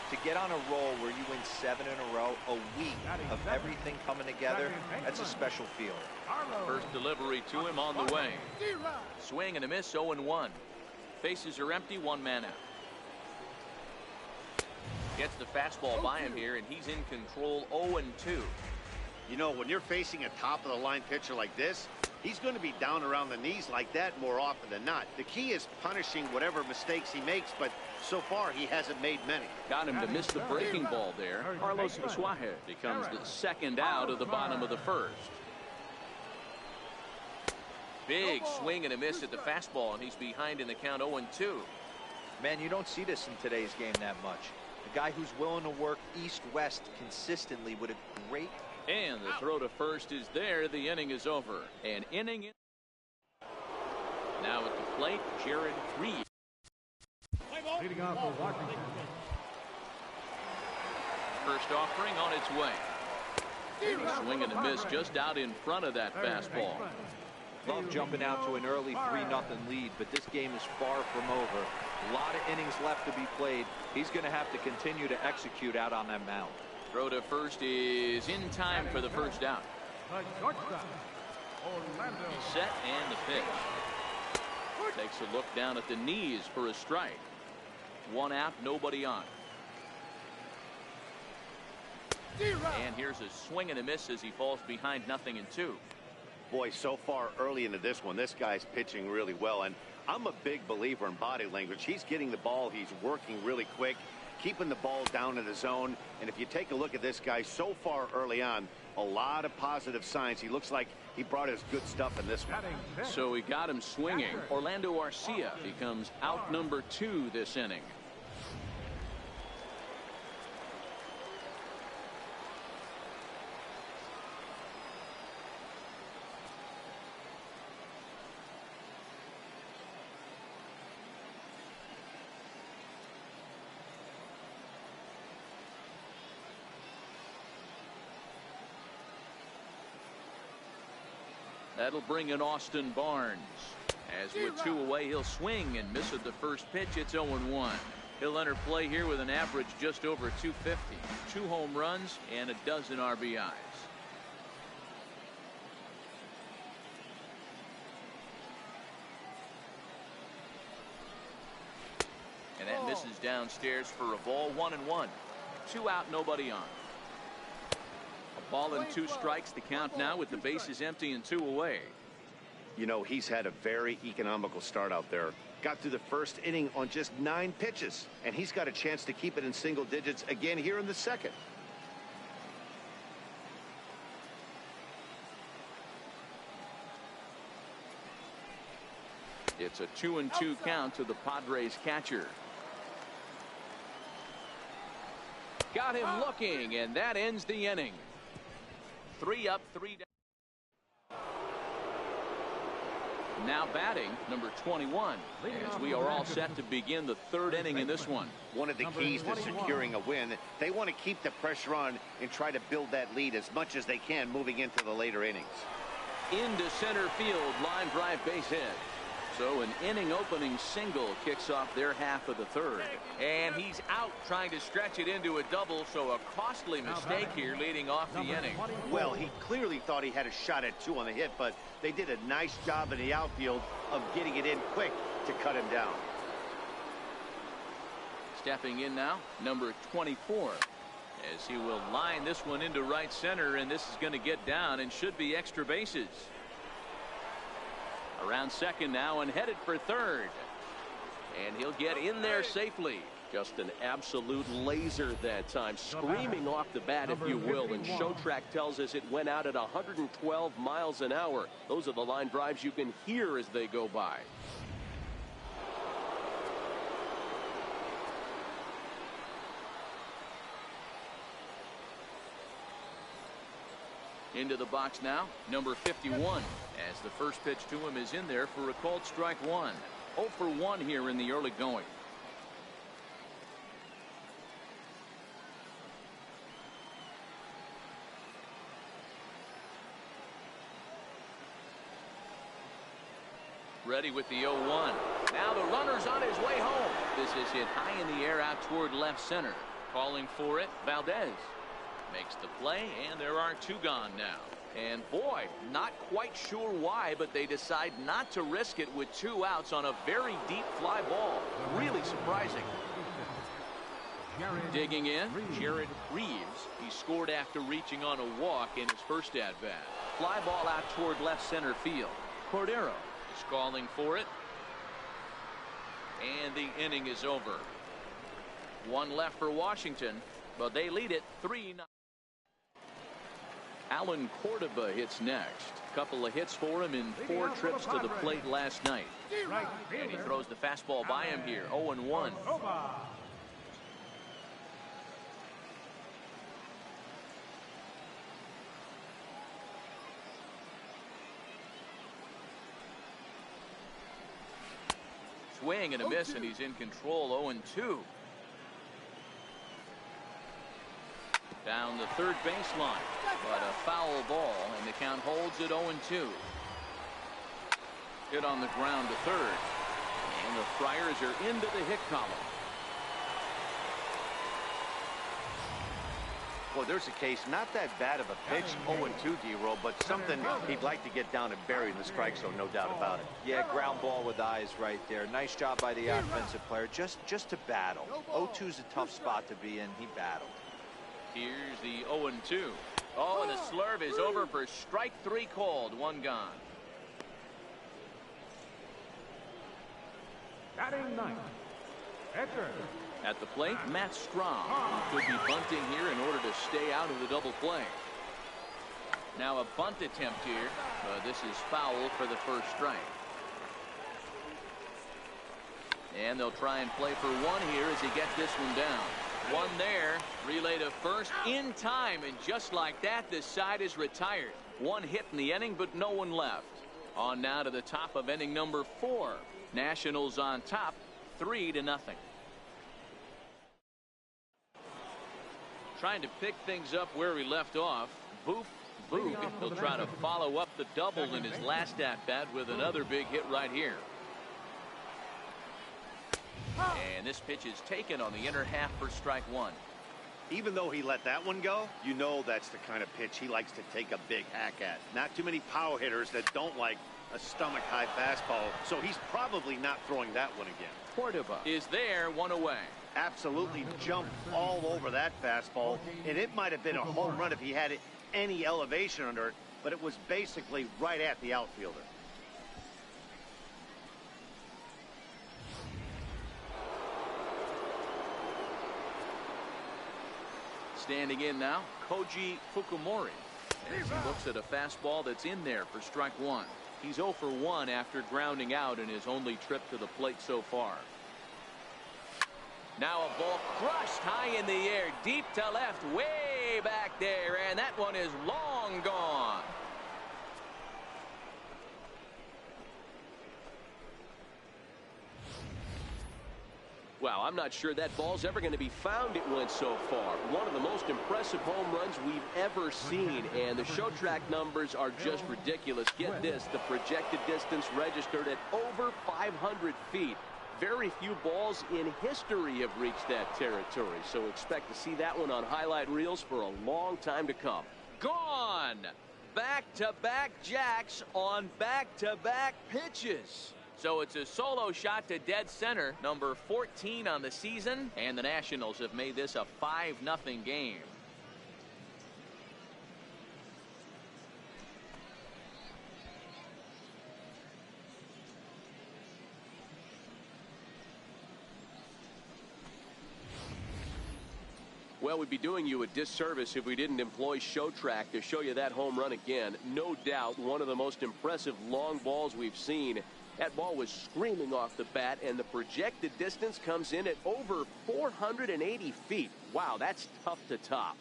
To get on a roll where you win 7 in a row, a week of everything coming together, that's a special feeling. First delivery to him on the way. Swing and a miss, 0-1. Bases are empty, 1 man out. Gets the fastball by him here, and he's in control, 0-2. You know, when you're facing a top-of-the-line pitcher like this, He's going to be down around the knees like that more often than not. The key is punishing whatever mistakes he makes, but so far he hasn't made many. Got him to miss the breaking ball there. Carlos Suarez becomes the second out of the bottom of the first. Big swing and a miss at the fastball, and he's behind in the count 0-2. Man, you don't see this in today's game that much. A guy who's willing to work east-west consistently with a great... And the throw to first is there. The inning is over. An inning. Now at the plate, Jared Reed. Leading off for Washington. First offering on its way. Swing and a miss just out in front of that fastball. Love jumping out to an early 3-0 lead, but this game is far from over. A lot of innings left to be played. He's going to have to continue to execute out on that mound. Throw to first is in time for the first out. The shortstop, Orlando. He's set and the pitch. Takes a look down at the knees for a strike. One out, nobody on. And here's a swing and a miss as he falls behind 0-2. Boy, so far early into this one, this guy's pitching really well, and I'm a big believer in body language. He's getting the ball, he's working really quick, keeping the ball down in the zone. And if you take a look at this guy so far early on, a lot of positive signs. He looks like he brought his good stuff in this one. So he got him swinging. Orlando Arcia becomes out number 2 this inning. That'll bring in Austin Barnes. As with 2 away, he'll swing and miss at the first pitch. It's 0-1. He'll enter play here with an average just over 250. 2 home runs and a dozen RBIs. And that misses downstairs for a ball. 1-1. 2 out, nobody on. A ball and 2 strikes. The count now with the bases empty and 2 away. You know, he's had a very economical start out there. Got through the first inning on just 9 pitches, and he's got a chance to keep it in single digits again here in the second. It's a 2-2 count to the Padres catcher. Got him looking, and that ends the inning. 3 up, 3 down. Now batting, number 21, as we are all set to begin the 3rd inning in this one. One of the keys to securing a win, they want to keep the pressure on and try to build that lead as much as they can moving into the later innings. Into center field, line drive base hit. So an inning opening single kicks off their half of the 3rd. And he's out trying to stretch it into a double, so a costly mistake here leading off the inning. Well, he clearly thought he had a shot at 2 on the hit, but they did a nice job in the outfield of getting it in quick to cut him down. Stepping in now, number 24, as he will line this one into right center, and this is going to get down and should be extra bases. Around second now and headed for 3rd. And he'll get in there safely. Just an absolute laser that time, screaming off the bat, if you will. And Showtrack tells us it went out at 112 miles an hour. Those are the line drives you can hear as they go by. Into the box now, number 51, as the first pitch to him is in there for a called strike 1. 0 for 1 here in the early going. Ready with the 0-1. Now the runner's on his way home. This is hit high in the air out toward left center. Calling for it, Valdez. Makes the play, and there are 2 gone now. And boy, not quite sure why, but they decide not to risk it with 2 outs on a very deep fly ball. Really surprising. Digging in, Jared Reeves. He scored after reaching on a walk in his first at-bat. Fly ball out toward left center field. Cordero is calling for it. And the inning is over. One left for Washington, but they lead it 3-0. Alan Cordoba hits next. Couple of hits for him in 4 trips to the plate last night. And he throws the fastball by him here. 0-1. Swing and a miss, and he's in control. 0-2. Down the third baseline, but a foul ball, and the count holds at 0-2. Hit on the ground to third, and the Friars are into the hit column. Well, there's a case, not that bad of a pitch, 0-2, D-Roll, but something he'd like to get down and bury in the strike zone, no doubt about it. Yeah, ground ball with eyes right there. Nice job by the offensive player, just to battle. 0-2 is a tough spot to be in. He battled. Here's the 0-2. Oh, and the slurve is over for strike 3 called. 1 gone. Batting ninth, Edgar. At the plate, Matt Strom. He could be bunting here in order to stay out of the double play. Now a bunt attempt here. This is foul for the first strike. And they'll try and play for 1 here as he gets this one down. 1 there, relay to first in time, and just like that, this side is retired. 1 hit in the inning, but no one left. On now to the top of inning number 4. Nationals on top, 3-0. Trying to pick things up where he left off. Boog. He'll try to follow up the double in his last at-bat with another big hit right here. And this pitch is taken on the inner half for strike 1. Even though he let that one go, you know that's the kind of pitch he likes to take a big hack at. Not too many power hitters that don't like a stomach-high fastball, so he's probably not throwing that one again. Cordoba is there, 1 away. Absolutely jumped all over that fastball, and it might have been a home run if he had any elevation under it, but it was basically right at the outfielder. Standing in now, Koji Fukumori, as he looks at a fastball that's in there for strike 1. He's 0 for 1 after grounding out in his only trip to the plate so far. Now a ball crushed high in the air, deep to left, way back there, and that one is long gone. Wow, I'm not sure that ball's ever going to be found. It went so far. One of the most impressive home runs we've ever seen, and the show track numbers are just ridiculous. Get this, the projected distance registered at over 500 feet. Very few balls in history have reached that territory, so expect to see that one on highlight reels for a long time to come. Gone! Back-to-back jacks on back-to-back pitches. So it's a solo shot to dead center, number 14 on the season, and the Nationals have made this a 5-0 game. Well, we'd be doing you a disservice if we didn't employ show track to show you that home run again. No doubt one of the most impressive long balls we've seen. That ball was screaming off the bat, and the projected distance comes in at over 480 feet. Wow, that's tough to top.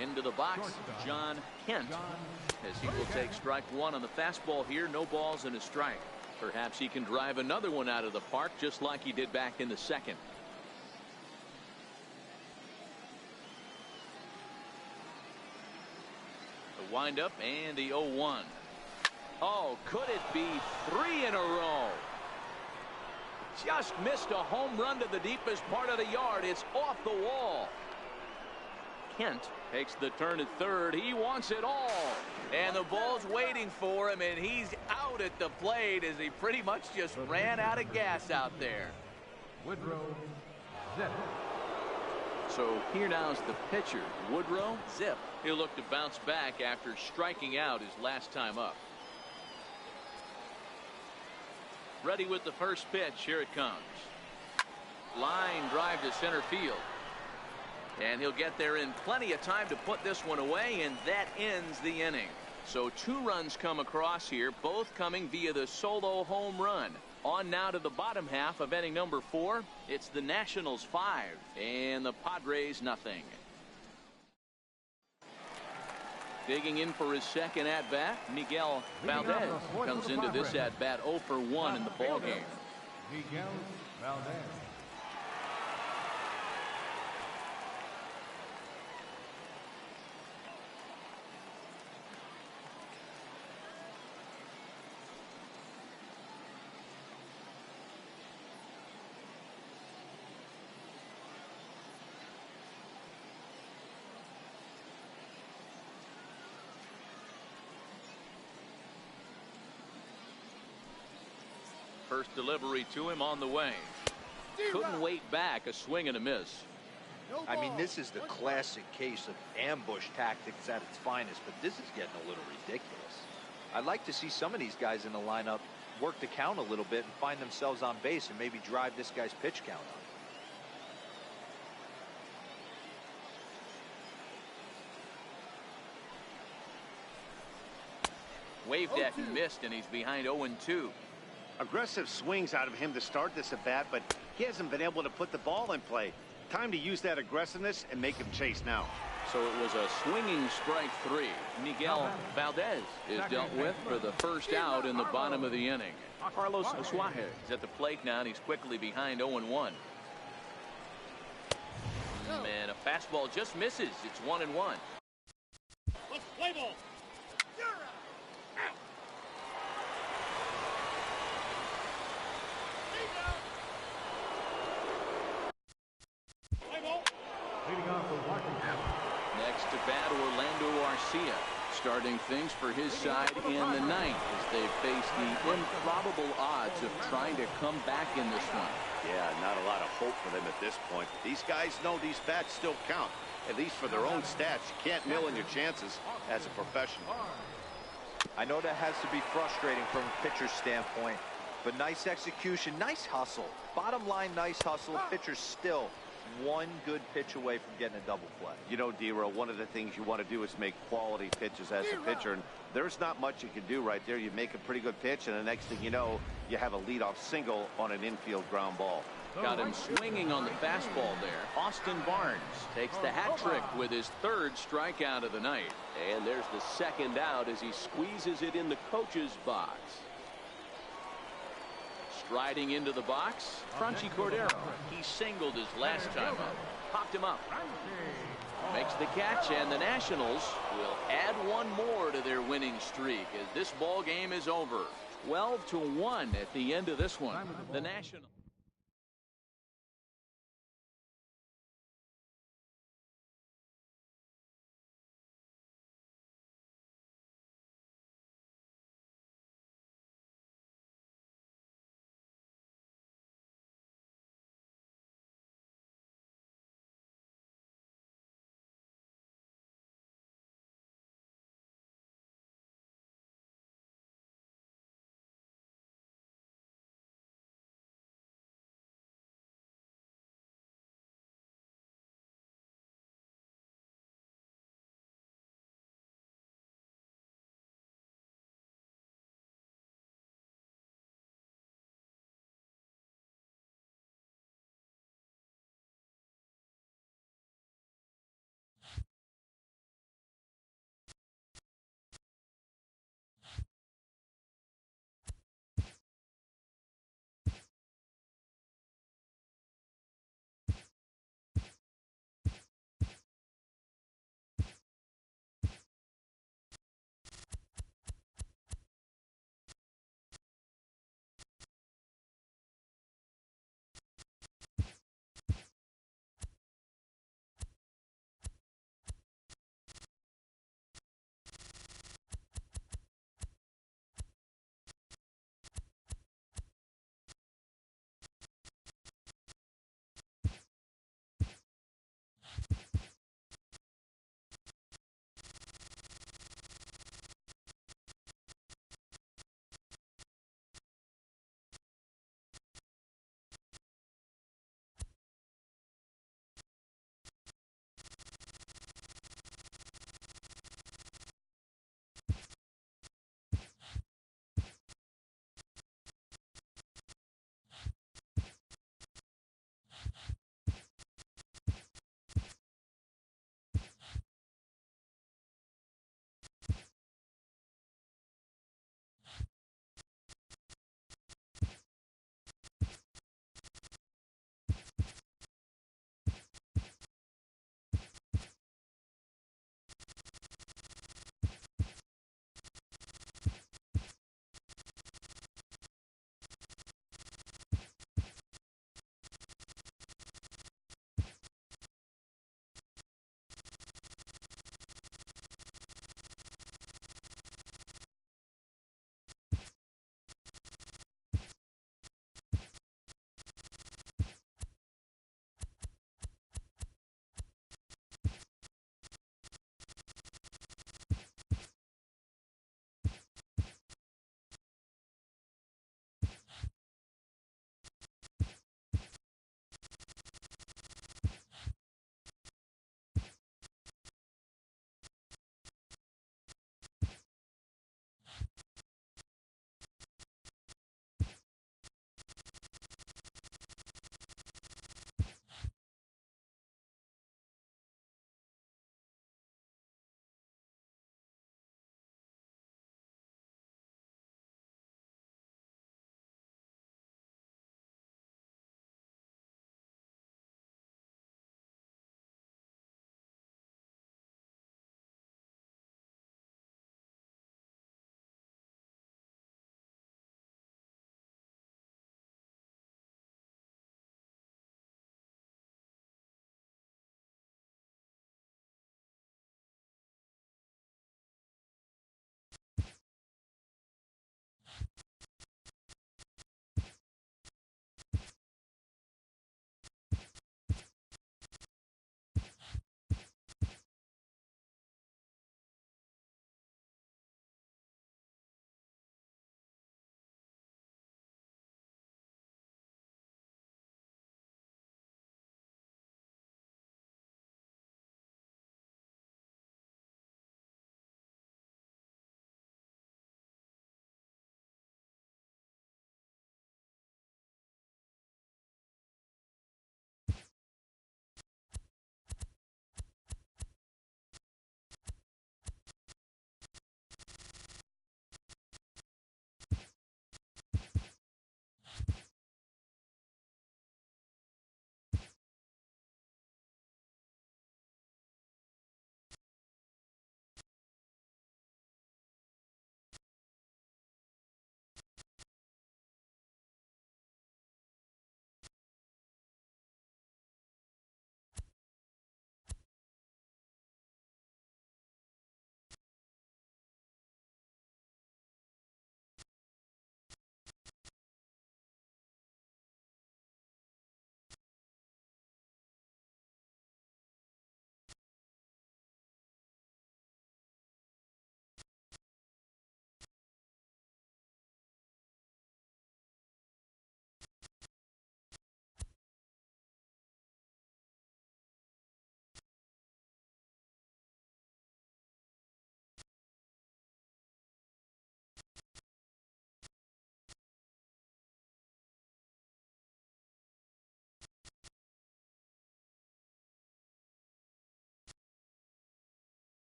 Into the box, John Kent, as he will take strike 1 on the fastball here. No balls and a strike. Perhaps he can drive another one out of the park just like he did back in the second. The windup and the 0-1. Oh, could it be 3 in a row? Just missed a home run to the deepest part of the yard. It's off the wall. Kent takes the turn at third. He wants it all. And the ball's waiting for him, and he's out at the plate as he pretty much just ran out of gas out there. Woodrow Zip. So here now's the pitcher, Woodrow Zip. He'll look to bounce back after striking out his last time up. Ready with the first pitch. Here it comes. Line drive to center field. And he'll get there in plenty of time to put this one away, and that ends the inning. So 2 runs come across here, both coming via the solo home run. On now to the bottom half of inning number 4. It's the Nationals 5 and the Padres nothing. Digging in for his second at-bat, Miguel Valdez comes into this at-bat 0 for 1 in the ballgame. Miguel Valdez. First delivery to him on the way. Couldn't wait back. A swing and a miss. I mean, this is the classic case of ambush tactics at its finest, but this is getting a little ridiculous. I'd like to see some of these guys in the lineup work the count a little bit and find themselves on base and maybe drive this guy's pitch count up. Waved at and missed, and he's behind 0-2. Aggressive swings out of him to start this at bat, but he hasn't been able to put the ball in play. Time to use that aggressiveness and make him chase now. So it was a swinging strike 3. Miguel Valdez is dealt with for the first out in the bottom of the inning. Carlos Suarez is at the plate now, and he's quickly behind 0-1. And a fastball just misses. It's 1-1. Let's play ball. Leading off for Washington. Next to bat, Orlando Arcia, starting things for his side in the 9th as they face the improbable odds of trying to come back in this one. Yeah, not a lot of hope for them at this point. These guys know these bats still count, at least for their own stats. You can't mill in your chances as a professional. I know that has to be frustrating from a pitcher's standpoint, but nice execution, nice hustle. Bottom line, nice hustle. Pitcher's still one good pitch away from getting a double play. You know, D-Row, one of the things you want to do is make quality pitches as a pitcher, and there's not much you can do right there. You make a pretty good pitch, and the next thing you know, you have a leadoff single on an infield ground ball. Got him swinging on the fastball there. Austin Barnes takes the hat trick with his 3rd strikeout of the night. And there's the second out as he squeezes it in the coach's box. Striding into the box, Franchy Cordero. He singled his last time up. Popped him up. Makes the catch, and the Nationals will add one more to their winning streak as this ball game is over. 12-1 at the end of this one. The Nationals.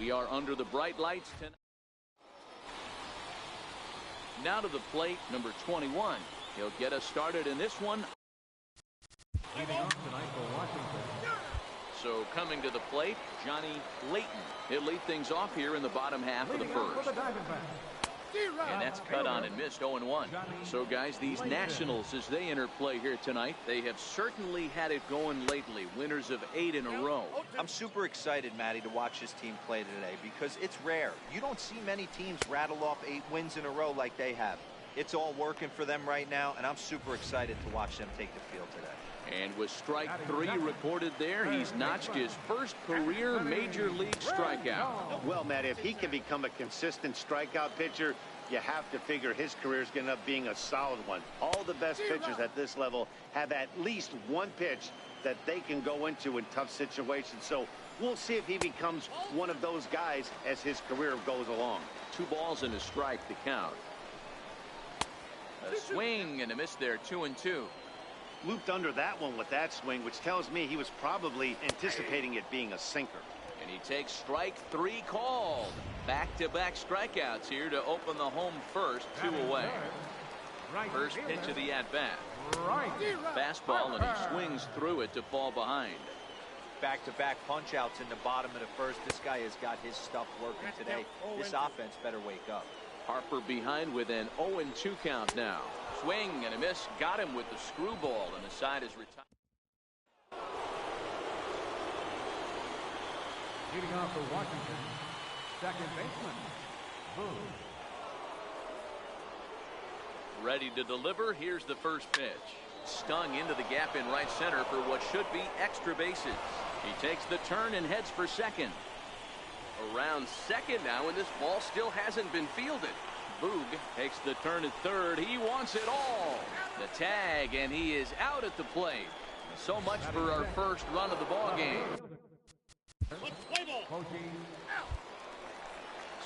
We are under the bright lights tonight. Now to the plate, number 21. He'll get us started in this one. Leading off tonight for Washington. So coming to the plate, Johnny Layton. He'll lead things off here in the bottom half of the first. And that's cut on and missed, 0-1. So, guys, these Nationals, as they enter play here tonight, they have certainly had it going lately. Winners of 8 in a row. I'm super excited, Matty, to watch this team play today because it's rare. You don't see many teams rattle off 8 wins in a row like they have. It's all working for them right now, and I'm super excited to watch them take the field today. And with strike 3 recorded there, he's notched his first career major league strikeout. Well, Matt, if he can become a consistent strikeout pitcher, you have to figure his career is going to end up being a solid one. All the best pitchers at this level have at least one pitch that they can go into in tough situations. So we'll see if he becomes one of those guys as his career goes along. 2 balls and a strike to count. A swing and a miss there, 2-2. Looped under that one with that swing, which tells me he was probably anticipating it being a sinker. And he takes strike 3 called. Back-to-back strikeouts here to open the home first, 2 away. First pitch of the at-bat. Fastball, and he swings through it to fall behind. Back-to-back punch-outs in the bottom of the first. This guy has got his stuff working today. This offense better wake up. Harper behind with an 0-2 count now. Swing and a miss. Got him with the screwball, and the side is retired. Leading off for Washington, second baseman, Boone. Ready to deliver. Here's the first pitch. Stung into the gap in right center for what should be extra bases. He takes the turn and heads for second. Around second now, and this ball still hasn't been fielded. Boog takes the turn at third. He wants it all. The tag, and he is out at the plate. So much for our first run of the ball game.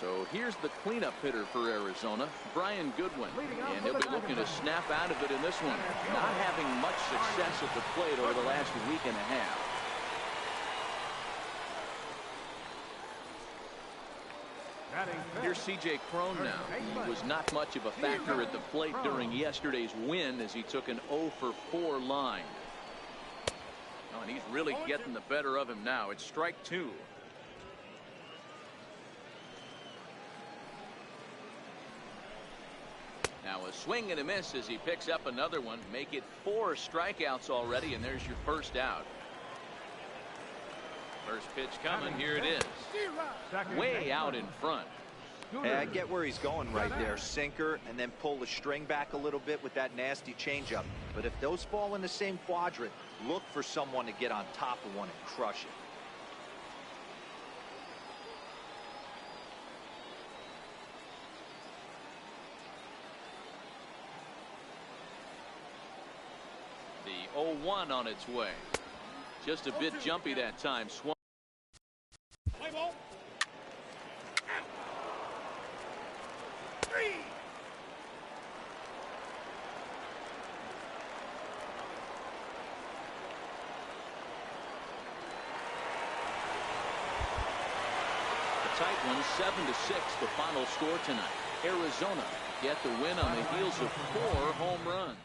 So here's the cleanup hitter for Arizona, Brian Goodwin, and he'll be looking to snap out of it in this one. Not having much success at the plate over the last week and a half. Here's C.J. Cron now. He was not much of a factor at the plate during yesterday's win as he took an 0-for-4 line. Oh, and he's really getting the better of him now. It's strike 2. Now a swing and a miss as he picks up another one. Make it 4 strikeouts already, and there's your first out. First pitch coming. Here it is. Way out in front. Hey, I get where he's going right there. Sinker, and then pull the string back a little bit with that nasty changeup. But if those fall in the same quadrant, look for someone to get on top of one and crush it. The 0-1 on its way. Just a bit jumpy that time. Swung. Play ball. A tight one, 7-6, the final score tonight. Arizona get the win on the heels of 4 home runs.